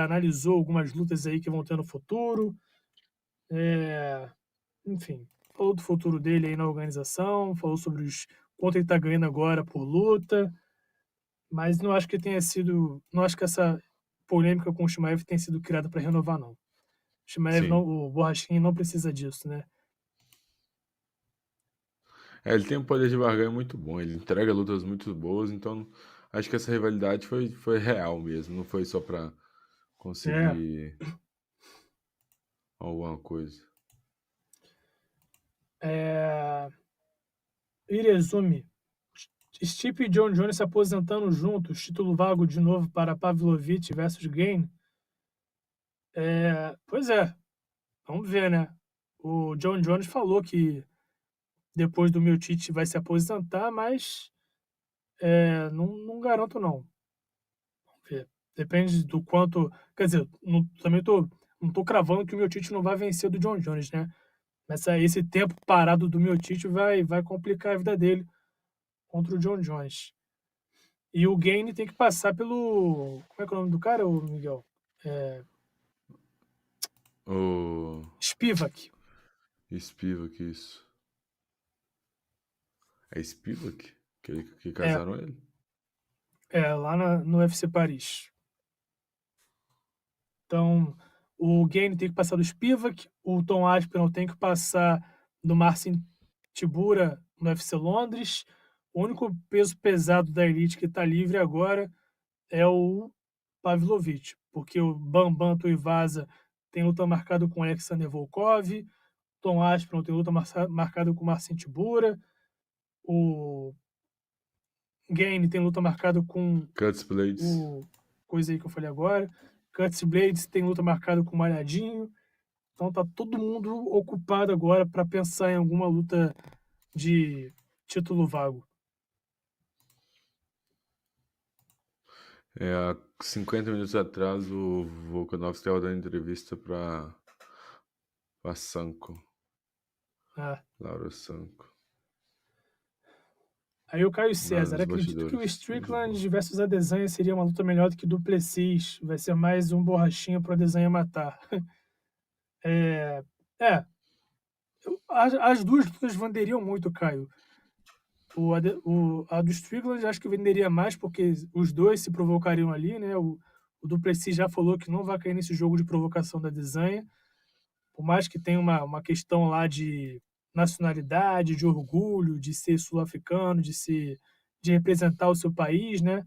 analisou algumas lutas aí que vão ter no futuro. Enfim, falou do futuro dele aí na organização, falou sobre quanto ele está ganhando agora por luta, mas não acho que essa polêmica com o Shimaev tenha sido criada para renovar, não. O Shimaev, o Borrachinha não precisa disso, né? Ele tem um poder de barganha muito bom, ele entrega lutas muito boas, então acho que essa rivalidade foi real mesmo, não foi só para conseguir alguma coisa. Irezumi. Stipe e John Jones se aposentando juntos, título vago de novo para Pavlovich versus Ganhe. Pois é, vamos ver, né? O John Jones falou que depois do Miocic vai se aposentar, mas não garanto não. Vamos ver. Depende do quanto... Quer dizer, também não tô cravando que o Miocic não vai vencer do John Jones, né? Mas esse tempo parado do Miocic vai complicar a vida dele contra o John Jones. E o Ganhe tem que passar pelo... Como é que é o nome do cara, Miguel? Spivak. Spivak, isso. É Spivak? Que casaram ele? Lá no UFC Paris. Então, o Ganhe tem que passar do Spivak, o Tom Aspinall tem que passar do Marcin Tybura no UFC Londres. O único peso pesado da elite que está livre agora é o Pavlovich, porque o Bambam Tuivasa tem luta marcada com Alexander Volkov, Tom Aspinall tem luta marcada com Marcin Tybura, o Ganhe tem luta marcada com Cuts Blades. Coisa aí que eu falei agora. Cuts Blades tem luta marcada com Malhadinho. Então tá todo mundo ocupado agora para pensar em alguma luta de título vago. Há 50 minutos atrás, o Volkanovski estava dando entrevista para Sanko. Laura Sanko. Aí o Caio César, acredito que o Strickland versus Adesanya seria uma luta melhor do que o Duplessis. Vai ser mais um borrachinha pro Adesanya matar. As duas lutas venderiam muito, Caio. A do Strickland acho que venderia mais, porque os dois se provocariam ali, né? O Duplessis já falou que não vai cair nesse jogo de provocação da Adesanya. Por mais que tenha uma questão lá de nacionalidade, de orgulho, de ser sul-africano, de representar o seu país, né?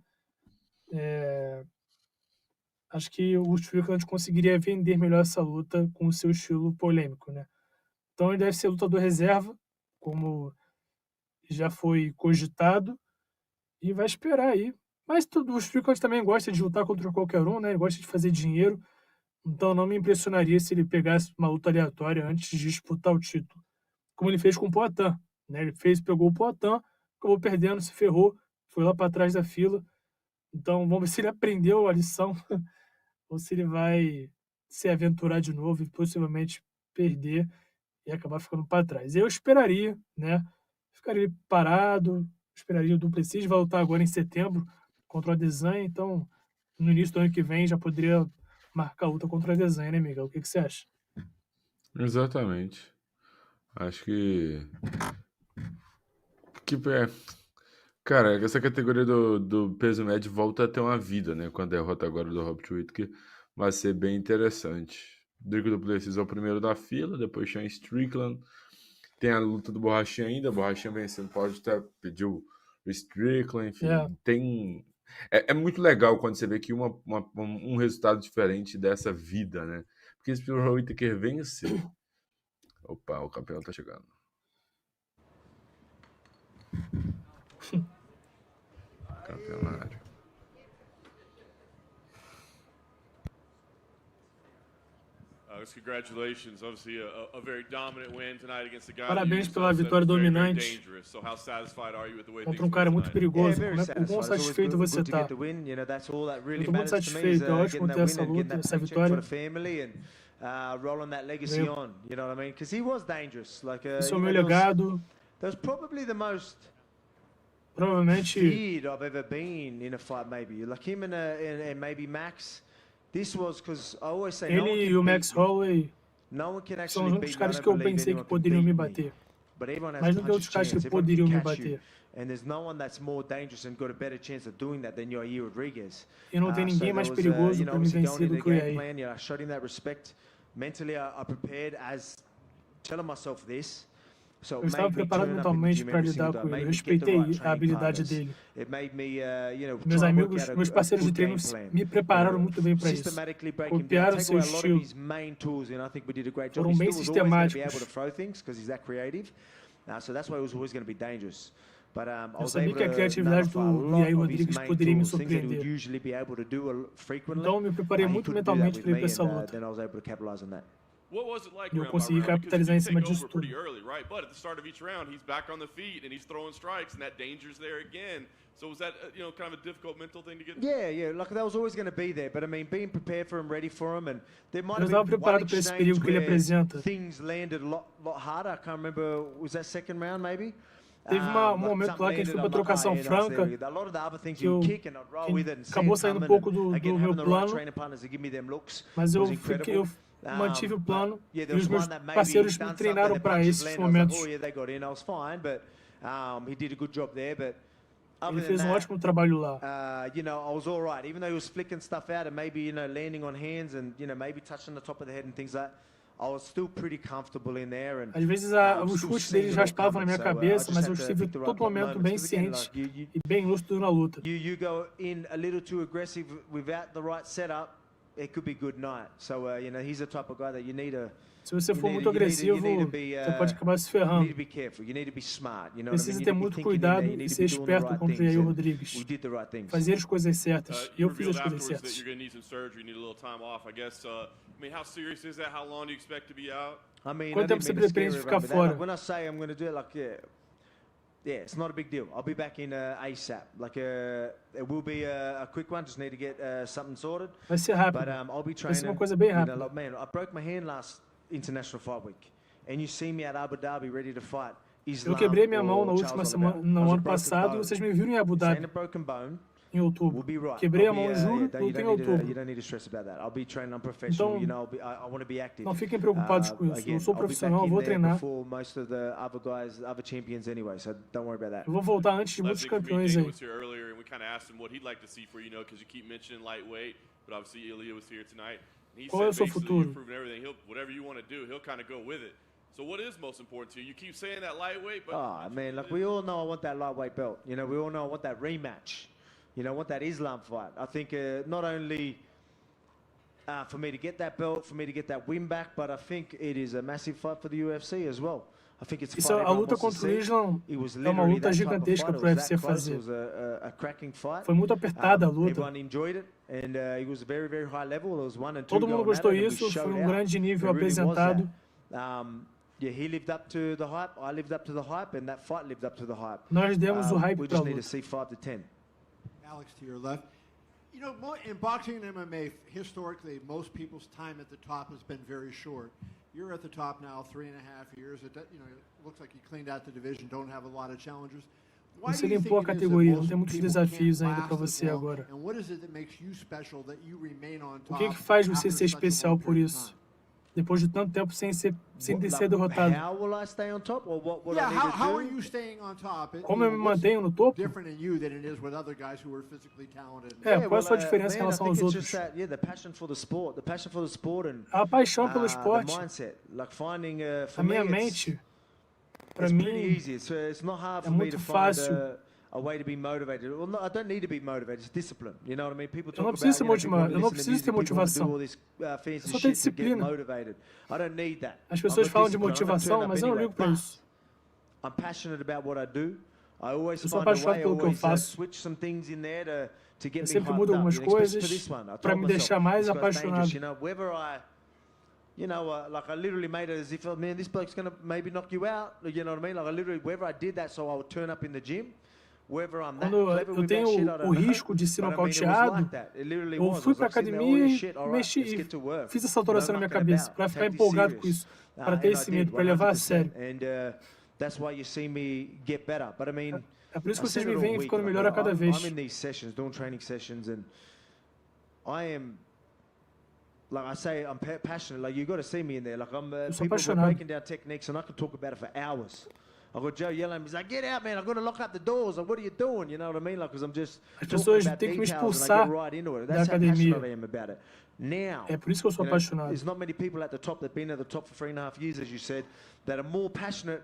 Acho que o Strickland conseguiria vender melhor essa luta com o seu estilo polêmico, né? Então ele deve ser lutador reserva, como já foi cogitado, e vai esperar aí. Mas o Strickland também gosta de lutar contra qualquer um, né? Ele gosta de fazer dinheiro, então não me impressionaria se ele pegasse uma luta aleatória antes de disputar o título, como ele fez com o Poatan, né? Ele pegou o Poatan, acabou perdendo, se ferrou, foi lá para trás da fila. Então vamos ver se ele aprendeu a lição ou se ele vai se aventurar de novo e possivelmente perder e acabar ficando para trás. Eu esperaria, né? Ficaria parado, esperaria o Duplessis voltar agora em setembro contra o Adesanya, então no início do ano que vem já poderia marcar a luta contra o Adesanya, né, Miguel? O que você acha? Exatamente. Acho que cara, essa categoria do peso médio volta a ter uma vida, né? Com a derrota agora do Robert Whittaker, vai ser bem interessante. Drake Duplessis é o primeiro da fila, depois Sean Strickland. Tem a luta do Borrachinha ainda, Borrachinha vencendo, pode até pedir o Strickland, enfim. Tem... É muito legal quando você vê que um resultado diferente dessa vida, né? Porque se o Whittaker vencer... Opa, o campeão tá chegando. Campeonário. Congratulations, obviously a very dominant win tonight against the guy. Parabéns pela vitória dominante contra um cara muito perigoso. O quão satisfeito você está? Estou muito satisfeito, é ótimo ter essa luta, essa vitória. Rolling that legacy on, you know what I mean? Because he was dangerous. Esse é o meu legado. That was probably the most provavelmente feared I've ever been in a fight, maybe. Like him and maybe Max. This was because I always say ele e o Max Holloway são os caras que eu pensei que poderiam me bater. Mas não tem outros caras que poderiam me bater. E não tem ninguém mais perigoso para me vencer do que o Yair. Mentally, I prepared as telling myself this. Eu estava preparado mentalmente para lidar com ele. Eu respeitei a habilidade dele. Meus amigos, meus parceiros de treino me prepararam muito bem para isso. Copiaram seu estilo. Foram bem sistemáticos. Eu sabia que a criatividade do Liai Rodrigues poderia me surpreender. Então eu me preparei muito mentalmente para ir para essa luta. E eu consegui capitalizar em cima disso tudo. So was that, kind of a difficult mental thing to get? Yeah, like that was always going to be there, but I mean, being prepared for him, ready for him, and there might Eu have estava been preparado one para esse exchange perigo que ele where apresenta. things landed a lot harder. I can't remember, was that second round maybe? Teve um momento lá que a gente foi para trocação franca, que eu acabou saindo um pouco do meu plano, mas eu mantive o plano e os meus parceiros me treinaram para esses momentos. Ele fez um ótimo trabalho lá. I was all right, even though he was flicking stuff out and maybe landing on hands and maybe touching the top of the head and things like that. I was still pretty comfortable in there and às vezes os chutes deles raspavam na minha cabeça, mas eu estive todo momento bem ciente e bem lúcido na luta. You go in a little too aggressive without the right setup, it could be good night. So he's the type of guy that you need a Se você for muito agressivo, você pode acabar se ferrando. Precisa ter muito cuidado e ser esperto contra o Liai Rodrigues. Fazer as coisas certas. E eu fiz as coisas certas. Quanto tempo você pretende ficar fora? Yeah, it's not a big deal. I'll be back in ASAP. It will be a quick one. Just need to get something sorted. Vai ser rápido. But I'll be Vai ser training. uma coisa bem rápida. Man, I broke my hand last International Fight Week, and you see me at Abu Dhabi ready to fight. Eu quebrei minha mão na última semana, no ano passado, e vocês me viram em Abu Dhabi, em outubro. Quebrei a mão em julho, lutei em outubro. Então, não fiquem preocupados com isso. Eu sou profissional, eu vou treinar. Eu vou voltar antes de muitos campeões aí. Qual é o seu futuro? So what is most important to you? You keep saying that lightweight, but man, like we all know I want that lightweight belt. We all know I want that rematch. I want that Islam fight. I think not only for me to get that belt, for me to get that win back, but I think it is a massive fight for the UFC as well. I think it's Isso, a luta contra o Islam é uma luta gigantesca para o UFC fazer. Foi muito apertada a luta. Todo mundo gostou disso, foi um grande nível apresentado. Yeah, he lived up to the hype. I lived up to the hype, and that fight lived up to the hype. Nós demos o hype we para a just need luta. to see 5 to 10. Alex, to your left. In boxing and MMA, historically, most people's time at the top has been very short. You're at the top now, 3.5 years. It looks like you cleaned out the division. Don't have a lot of challengers. Você limpou a categoria, não tem muitos desafios ainda para você agora. O que faz você ser especial por isso? Depois de tanto tempo sem ser derrotado. Como eu me mantenho no topo? Qual é a sua diferença em relação aos outros? A paixão pelo esporte. A minha mente, para mim, é muito fácil. A way to be motivated. Well, no, I don't need to be motivated. It's discipline. You know what I mean? People Eu talk não preciso ser about, motivado, eu não preciso ter motivação. Eu só tenho disciplina. I don't need that. As pessoas falam de motivação, mas eu não ligo para isso. I'm passionate about what I do. I always Eu sou find a apaixonado way, pelo que eu always faço. switch some things in there to get Eu me sempre hyped mudo up. algumas coisas para me deixar mais apaixonado. Whether I like I literally made it as if, man, this bloke's gonna maybe knock you out. You know what I mean? Like I literally, whether I did that so I would turn up in the gym. Quando eu tenho o risco de ser nocauteado, eu fui para a academia e mexi e fiz essa alteração na minha cabeça, para ficar empolgado com isso, para ter esse medo, para levar a sério. É por isso que vocês me veem ficando melhor a cada vez. Like I say, I'm passionate. Like you got to see me in there. Like Eu sou people apaixonado. breaking down techniques, and I could talk about it for hours. I got Joe yelling at me. He's like, "Get out, man! I've got to lock up the doors. Like, what are you doing? You know what I mean? Like, because I'm just As talking pessoas about têm que me details and I expulsar get right into it. da That's how academia. passionate I am about it. Now, É por isso que eu sou apaixonado. there's not many people at the top that've been at the top for 3.5 years, as you said, that are more passionate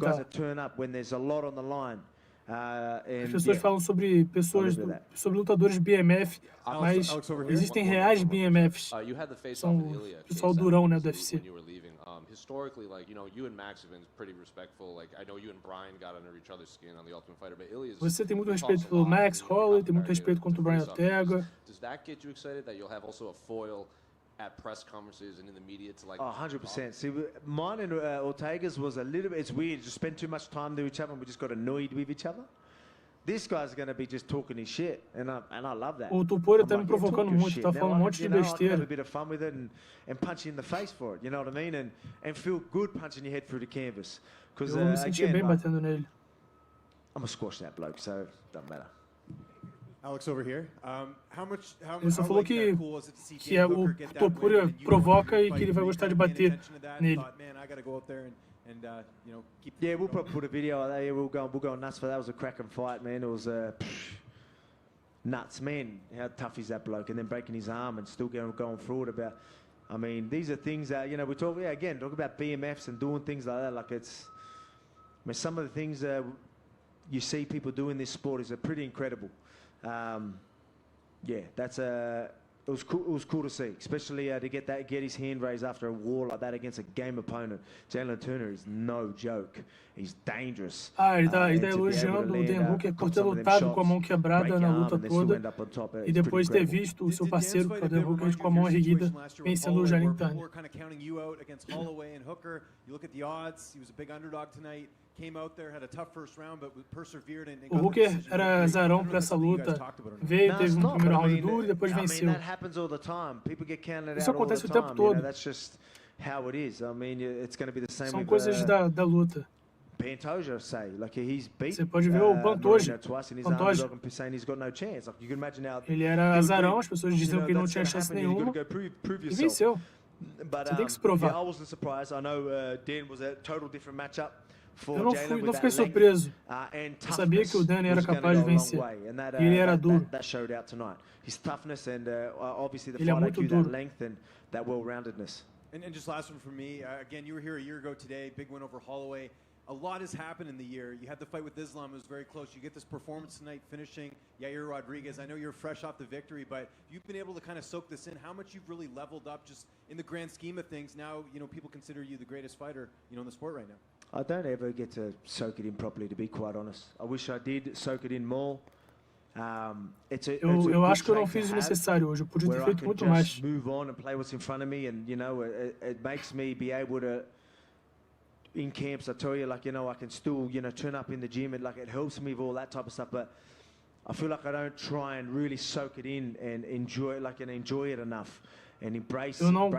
guys that turn up when there's a lot on the line. As pessoas falam sobre sobre lutadores BMF, mas existem reais BMFs. São pessoal durão, né, do UFC. Historically, like, you know, you and Max have been pretty respectful. Like, I know you and Brian got under each other's skin on the Ultimate Fighter, but Ilya Você tem muito respeito pelo Max Holloway, tem muito respeito contra o Brian Ortega. Does that get you excited that you'll have also a foil at press conferences and in the media to like? 100%. See, mine and Ortega's was a little bit. It's weird. Just spend too much time to each other, and we just got annoyed with each other. This guy's going to be just talking his shit, and I love that. O Topuria tá me provocando muito, tá falando um monte de besteira. Have a bit of fun with it and punch you in the face for it. You know what I mean? And feel good punching your head through the canvas. Because eu me senti bem batendo nele. I'm gonna squash that bloke, so doesn't matter. Alex over here. Ele só falou que o Topuria provoca e que ele vai gostar de bater nele. Yeah, we'll probably put a video out there. We'll go nuts for that. It was a cracking fight, man. It was nuts, man. How tough is that bloke? And then breaking his arm and still going through it about. I mean, these are things that, you know, we talk about BMFs and doing things like that. Like it's, I mean, some of the things you see people do in this sport is pretty incredible. Yeah, that's it was cool to see, especially to get his hand raised after a war like that against a game opponent. Jalen Turner is no joke. He's dangerous. Ele tá elogiando o Dan Hooker por ter lutado com a mão quebrada na luta toda e depois ter visto o seu parceiro, o Dan Hooker, com a mão erguida, vencendo o Jalen Turner. O Hooker era azarão para essa luta. Veio, teve um primeiro round duro e depois venceu. Isso acontece o tempo todo. São coisas da luta. Você pode ver o Pantoja. Ele era azarão, as pessoas diziam que ele não tinha chance nenhuma e venceu. Você tem que se provar. Eu não fiquei surpreso. Eu sabia que o Danny era capaz de vencer. E ele era duro. Ele é muito duro. And just last one for me. Again, you were here a year ago today. Big win over Holloway. A lot has happened in the year. You had the fight with Islam. It was very close. You get this performance tonight, finishing Yair Rodriguez. I know you're fresh off the victory, but you've been able to kind of soak this in. How much you've really leveled up just in the grand scheme of things. Now, you know, people consider you the greatest fighter, you know, in the sport right now. I don't ever get to soak it in properly, to be quite honest. I wish I did soak it in more. Eu acho que eu não fiz o necessário hoje. Eu podia ter feito muito mais. Move on and play what's in front of me, and you know, it makes me be able to. In camps, I tell you, like, you know, I can still, you know, turn up in the gym, and like it helps me with all that type of stuff. But I feel like I don't try and really soak it in and enjoy it enough. And embrace it enough.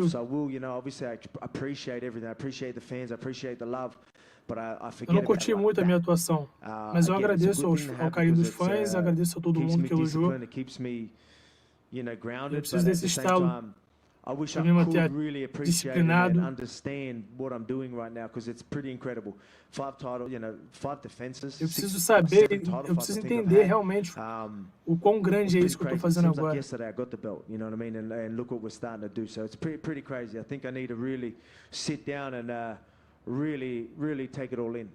So I will, you know, obviously I appreciate everything. I appreciate the fans. I appreciate the love. But I forget. Eu não curti muito a minha atuação, mas eu agradeço ao carinho dos fãs, agradeço a todo mundo que elogiou. Eu preciso desse estalo para me manter disciplinado. Eu preciso saber, eu preciso entender realmente o quão grande é isso que eu estou fazendo agora. Really take it all in.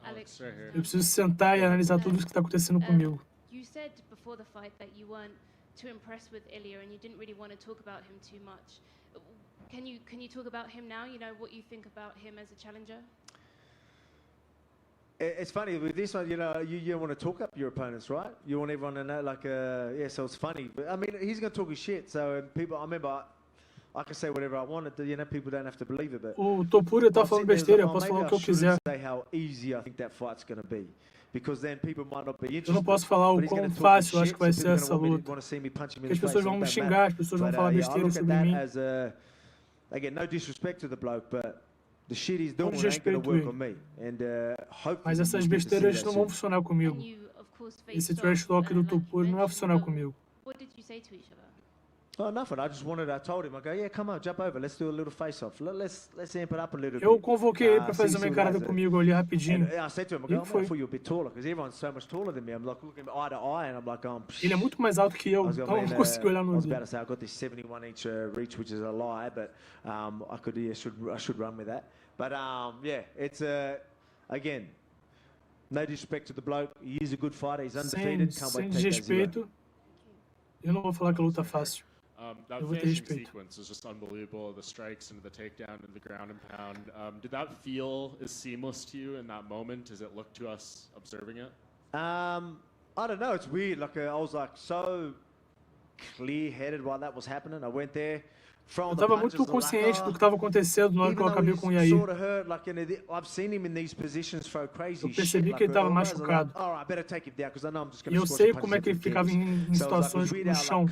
Alex, eu preciso sentar e analisar tudo o que está acontecendo comigo. You said before the fight that you weren't too impressed with Ilya and you didn't really want to talk about him too much. Can you talk about him now? You know what you think about him as a challenger? It's funny with this one, you know, you want to talk up your opponents, right? You want everyone to know, like, yeah. So it's funny, but I mean, he's going to talk his shit. So people, I remember. I can say whatever I want. You know, people don't have to believe it. But o Topuria tá falando besteira, eu posso falar o que eu quiser. Eu não posso falar o quão fácil eu acho que vai ser essa luta. Porque as pessoas vão me xingar, as pessoas vão falar besteira sobre mim. Again, no disrespect to the bloke, but the shit he's doing ain't gonna work on me. Mas essas besteiras não vão funcionar comigo. Esse trash talk do Topuria não vai funcionar comigo. What did you say to each other? Oh, nothing. I told him, I go, yeah, come on, jump over. Let's do a little face-off. Let's amp it up a little bit. Eu convoquei ele para fazer uma encarada comigo ali rapidinho. I said to him, I go, I'm going for you a bit taller, because everyone's so much taller than me. I'm like looking eye to eye, and I'm like, ele é muito mais alto que eu, então eu não consigo olhar no olho. I was about to say, I got this 71-inch reach, which is a lie, but I should run with that. But yeah, it's again, No disrespect to the bloke, he is a good fighter, he's undefeated, can't Sem wait to take that zero. desrespeito, eu não vou falar que a luta é fácil. That Eu vou ter finishing respeito. sequence is just unbelievable. The strikes into the takedown into the ground and pound. Did that feel as seamless to you in that moment as it looked to us observing it? I don't know, it's weird. Like I was like so clear-headed while that was happening. I went there, Eu estava muito consciente do que estava acontecendo na hora que eu acabei com o Yair. Sort of hurt, like, I've seen him in these positions throw crazy Eu percebi que ele estava machucado. E eu sei como é que ele ficava em situações no chão.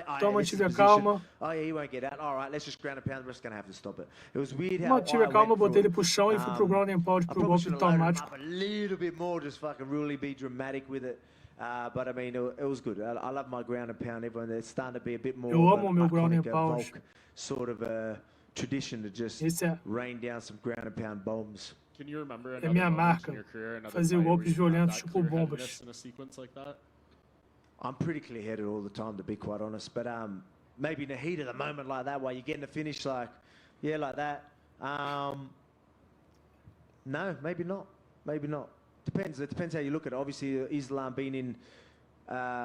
Então eu mantive a calma. Mantive a calma, botei ele pro chão e fui pro ground and pound pro golpe automático. But I mean, it was good. I love my ground and pound. Everyone, it's starting to be a bit more Eu of amo o an meu ground and iconic pound. Volk sort of a tradition to just rain down some ground and pound bombs. Can you remember É minha marca, fazer golpes violentos tipo bombas. in a sequence like that? I'm pretty clear-headed all the time, to be quite honest. But maybe in the heat of the moment like that, while you're getting the finish, like, yeah, like that. No, maybe not. Maybe not. Depends. It depends how you look at it. Obviously, Islam being in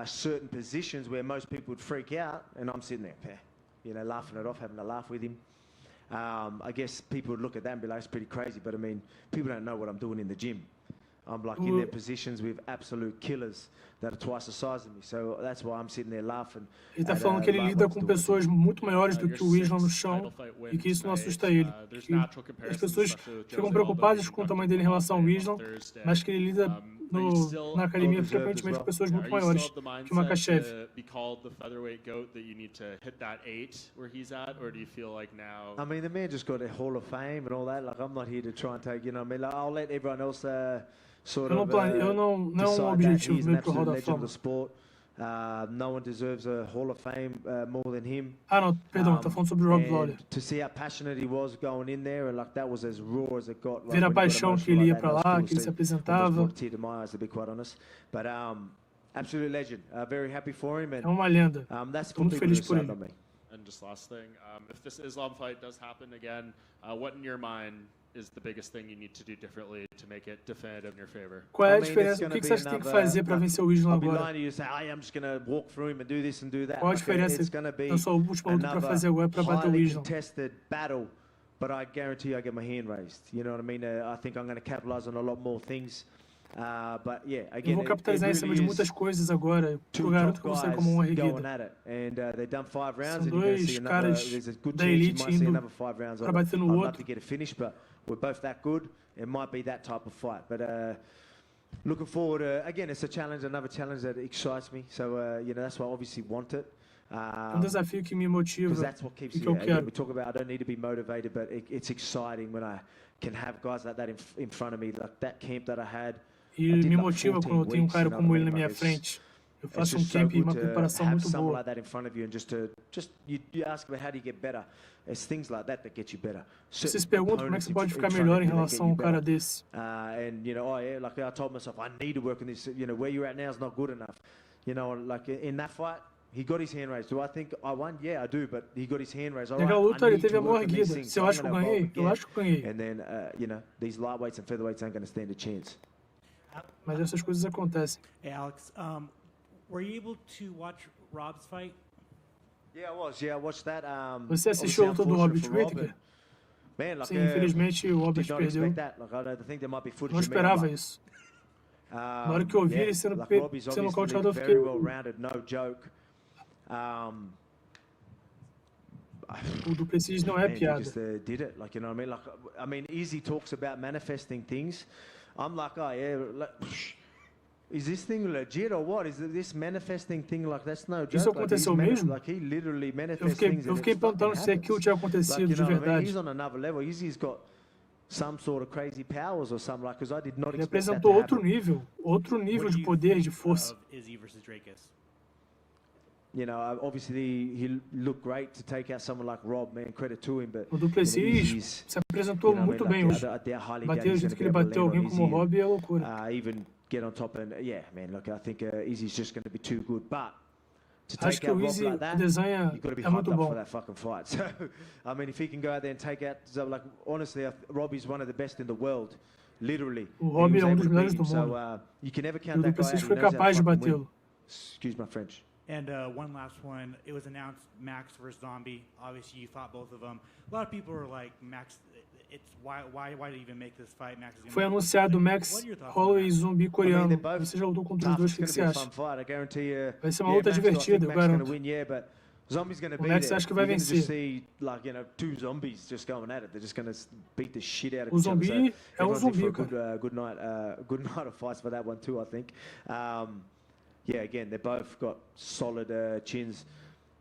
certain positions where most people would freak out, and I'm sitting there, laughing it off, having a laugh with him. I guess people would look at that and be like, it's pretty crazy. But I mean, people don't know what I'm doing in the gym. I'm like in their positions with absolute killers that are twice the size of me. So that's why I'm sitting there laughing. Ele está falando que ele lida com pessoas muito maiores do que o Islam no chão e que isso não assusta ele. Que as pessoas ficam preocupadas com o tamanho dele em relação ao Islam, mas que ele lida na academia frequentemente com pessoas muito maiores que o Makachev. I mean, the man just got a Hall of Fame and all that. Like, I'm not here to try and take, I mean, like, I'll let everyone else sort of decide that he's an absolute legend of the sport. No one deserves a Hall of Fame more than him. Ah, não, perdão, tá falando sobre o Rob Lawler. To see how passionate he was going in there, and like that was as raw as it got. Ver a paixão que ele ia para lá, que ele se apresentava. To my eyes, to be quite honest, but absolute legend. Very happy for him, and é uma lenda. That's Tô muito feliz por ele. And just last thing, if this Islam fight does happen again, what in your mind is the biggest thing you need to do differently to make it definitive in your favor? Qual é a diferença? O que você acha que tem que fazer para vencer o Islam agora? Qual a diferença? Eu sou a última luta para fazer agora para bater o Islam. But I guarantee I get my hand raised. You know what I mean? I think I'm going to capitalize on a lot more things. But yeah, again, eu vou capitalizar em cima de muitas coisas agora. O garoto que consegue como uma erguida. São dois caras da elite indo para bater no outro. We're both that good. It might be that type of fight, but looking forward. Again, it's a challenge, another challenge that excites me. So that's why I obviously want it. Desafio que me motiva. That's what keeps you. We talk about I don't need to be motivated, but it's exciting when I can have guys like that in front of me, like that camp that I had. E me motiva quando eu tenho cara como ele na minha frente. Eu faço camp e uma preparação muito boa. Like that in front of you and just you ask about how do you get better. It's things like that get you better. Vocês perguntam como é que você pode ficar melhor em relação a um cara desse. And like I told myself I need to work on this. Where you're at now is not good enough. Like in that fight, he got his hand raised. Do I think I won? Yeah, I do, but he got his hand raised. Naquela luta ele teve a mão erguida. Se eu acho que eu ganhei, eu acho que eu ganhei. And then these lightweights and featherweights aren't going to stand a chance. Mas essas coisas acontecem. Hey Alex, were you able to watch Rob's fight? Yeah, I was. Yeah, I watched that. Você assistiu a luta do Robert Whittaker? Sim, infelizmente o Robert perdeu. Não esperava isso. Na hora que eu vi ele sendo nocauteado, eu fiquei... O Duplessis não é piada. I mean, Easy talks about manifesting things. I'm like, oh yeah, is this thing legit or what? Is this manifesting thing like that's no joke? Isso aconteceu mesmo? Like he literally manifests things. Eu fiquei perguntando se aquilo tinha acontecido de verdade. He's on another level. Easy's got some sort of crazy powers or something like, because I did not Ele expect that apresentou to happen. outro nível de poder, de força. Izzy versus Drakus. Obviously he looked great to take out someone like Rob, man, credit to him, but o Duplessis se apresentou muito bem hoje. Bater do jeito que ele bateu alguém como o Rob é loucura. Even get on top and yeah, man, look, I think Izzy's just going to be too good, but to Acho take que out o Rob Easy, like o that, desenho you've got to be é muito hyped up bom. for that fucking fight. So, I mean, if he can go out there and take out, so, like, honestly, Robbie's one of the best in the world, literally. O And he Robbie was é able dos to beat melhores him. do So, mundo. you can never E count o that guy Duplessis out. He foi knows how to capaz de fucking win. batê-lo. Excuse my French. And one last one. It was announced Max versus Zombie. Obviously, you fought both of them. A lot of people were like, Max, it's why do you even make this fight? Max is gonna Foi win. anunciado What Max are your thoughts on Holloway e that? Zumbi I mean, coreano. they're both Você já lutou contra os tough. dois, o It's que going to você be a acha? fun fight. I guarantee you. Vai ser uma Yeah, luta Max, I divertida, think eu Max is going to garanto. win, yeah, but Zombie's going to O be Max there. acho que vai You're going to vencer. just see, like, two zombies just going at it. They're just going to beat the shit out of O each other. Zumbi So é um everyone's in zumbi, for a cara. good night of fights for that one too, I think. Yeah, again, they both got solid chins.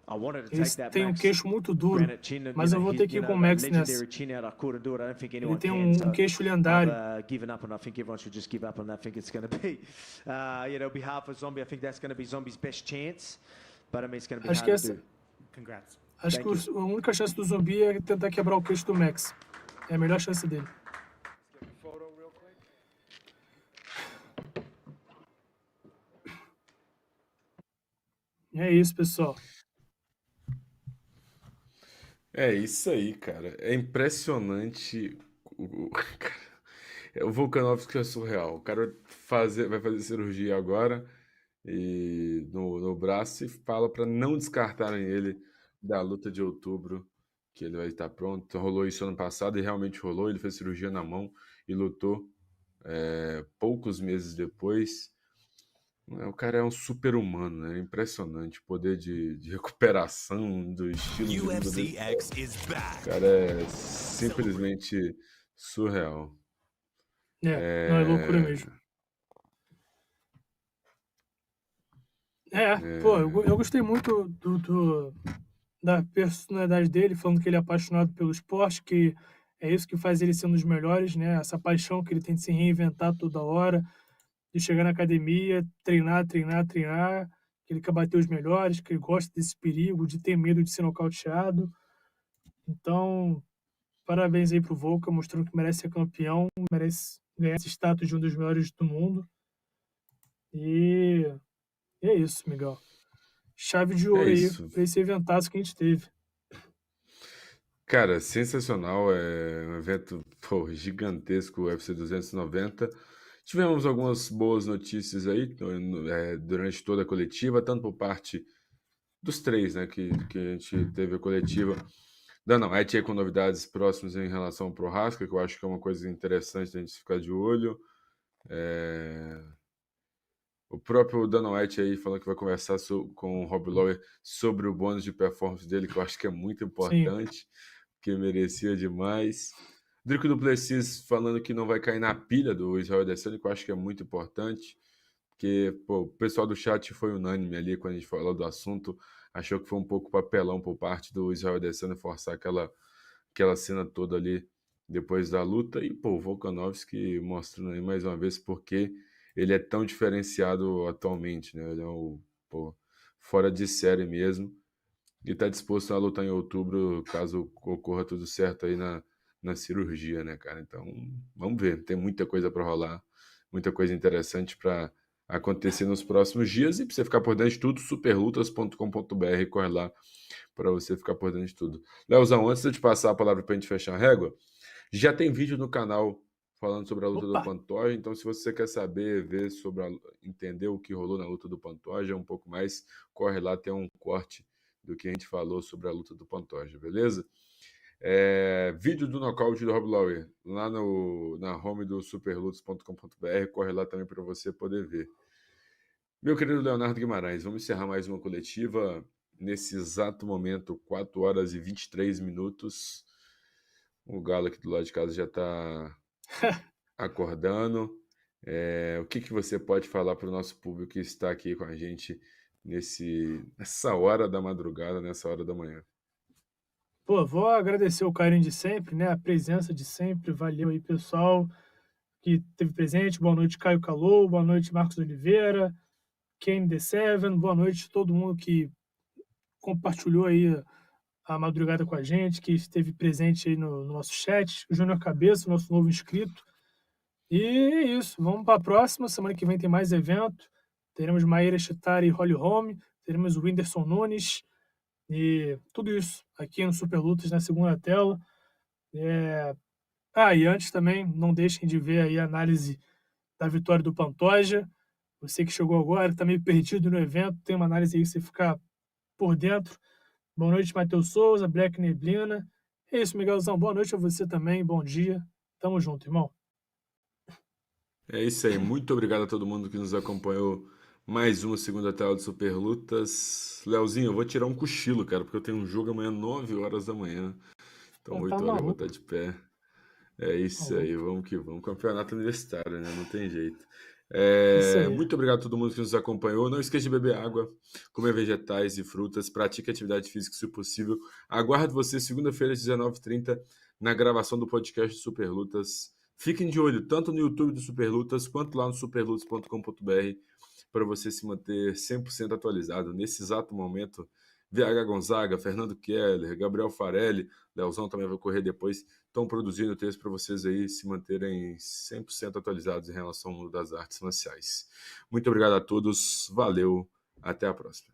I wanted to take Eles that têm um Max queixo muito duro, granite chin, mas eu vou ter que ir com o Max nessa. legendary chin out. I couldn't do it. I don't think Ele anyone tem can. So queixo lendário. I've given up, and I think everyone should just give up on that. I think it's going to be, it'll be hard for Zombie. I think that's going to be Zombie's best chance, but I mean, it's going to be Acho que hard to essa, do. Congrats. acho que a única chance do Zumbi é tentar quebrar o queixo do Max. É a melhor chance dele. É isso, pessoal. É isso aí, cara. É impressionante. Cara, o Volkanovski é surreal. O cara vai fazer cirurgia agora e no braço e fala para não descartarem ele da luta de outubro, que ele vai estar pronto. Rolou isso ano passado e realmente rolou. Ele fez cirurgia na mão e lutou poucos meses depois. O cara é um super-humano, né? É impressionante o poder de recuperação do estilo de luta dele. O cara é simplesmente surreal. Não, é loucura mesmo. Pô, eu gostei muito da personalidade dele, falando que ele é apaixonado pelo esporte, que é isso que faz ele ser um dos melhores, né? Essa paixão que ele tem de se reinventar toda hora, de chegar na academia, treinar, que ele quer bater os melhores, que ele gosta desse perigo, de ter medo de ser nocauteado. Então, parabéns aí pro Volka, mostrando que merece ser campeão, merece ganhar esse status de um dos melhores do mundo. E é isso, Miguel. Chave de ouro aí pra esse eventaço que a gente teve. Cara, sensacional. É um evento gigantesco, o UFC 290. Tivemos algumas boas notícias aí durante toda a coletiva, tanto por parte dos três, né, que a gente teve a coletiva. Dana White aí com novidades próximas em relação ao Prohaska, que eu acho que é uma coisa interessante da gente ficar de olho. O próprio Dana White aí falando que vai conversar com o Rob Lawler sobre o bônus de performance dele, que eu acho que é muito importante, que merecia demais. Drico Duplessis falando que não vai cair na pilha do Israel Adesanya, que eu acho que é muito importante, porque o pessoal do chat foi unânime ali quando a gente falou do assunto, achou que foi um pouco papelão por parte do Israel Adesanya forçar aquela cena toda ali depois da luta, e o Volkanovski mostrando aí mais uma vez porque ele é tão diferenciado atualmente, né? Ele é fora de série mesmo, e está disposto a lutar em outubro, caso ocorra tudo certo aí na cirurgia, né, cara? Então, vamos ver. Tem muita coisa para rolar, muita coisa interessante para acontecer nos próximos dias. E para você ficar por dentro de tudo, superlutas.com.br, corre lá para você ficar por dentro de tudo. Leozão, antes de eu te passar a palavra para a gente fechar a régua, já tem vídeo no canal falando sobre a luta do Pantoja. Então, se você quer saber, ver entender o que rolou na luta do Pantoja um pouco mais, corre lá, tem um corte do que a gente falou sobre a luta do Pantoja, beleza? Vídeo do nocaute do Rob Lawler lá na home do superlutas.com.br, corre lá também para você poder ver. Meu querido Leonardo Guimarães, vamos encerrar mais uma coletiva nesse exato momento, 4 horas e 23 minutos. O Galo aqui do lado de casa já está acordando. O que você pode falar para o nosso público que está aqui com a gente nessa hora da madrugada, nessa hora da manhã? Pô, vou agradecer o carinho de sempre, né? A presença de sempre. Valeu aí, pessoal, que esteve presente. Boa noite, Caio Calou. Boa noite, Marcos Oliveira. Kane The Seven. Boa noite a todo mundo que compartilhou aí a madrugada com a gente, que esteve presente aí no nosso chat. O Júnior Cabeça, nosso novo inscrito. E é isso. Vamos para a próxima. Semana que vem tem mais evento. Teremos Maíra Chitara e Holly Holm. teremos o Whindersson Nunes e tudo isso aqui no Super Lutas na segunda tela. E antes também, não deixem de ver aí a análise da vitória do Pantoja. Você que chegou agora, está meio perdido no evento, tem uma análise aí que você ficar por dentro. Boa noite, Matheus Souza, Black Neblina. É isso, Miguelzão. Boa noite a você também, bom dia. Tamo junto, irmão. É isso aí. Muito obrigado a todo mundo que nos acompanhou. Mais uma segunda tela de Super Lutas. Leozinho, eu vou tirar um cochilo, cara, porque eu tenho um jogo amanhã 9 horas da manhã. Então, 8 horas eu vou estar de pé. É isso aí, vamos que vamos. Campeonato universitário, né? Não tem jeito. Muito obrigado a todo mundo que nos acompanhou. Não esqueça de beber água, comer vegetais e frutas, pratique atividade física se possível. Aguardo você segunda-feira às 19h30 na gravação do podcast Super Lutas. Fiquem de olho tanto no YouTube do Super Lutas quanto lá no superlutas.com.br para você se manter 100% atualizado. Nesse exato momento, VH Gonzaga, Fernando Keller, Gabriel Farelli, Leozão também vai correr depois, estão produzindo texto para vocês aí se manterem 100% atualizados em relação ao mundo das artes marciais. Muito obrigado a todos, valeu, até a próxima.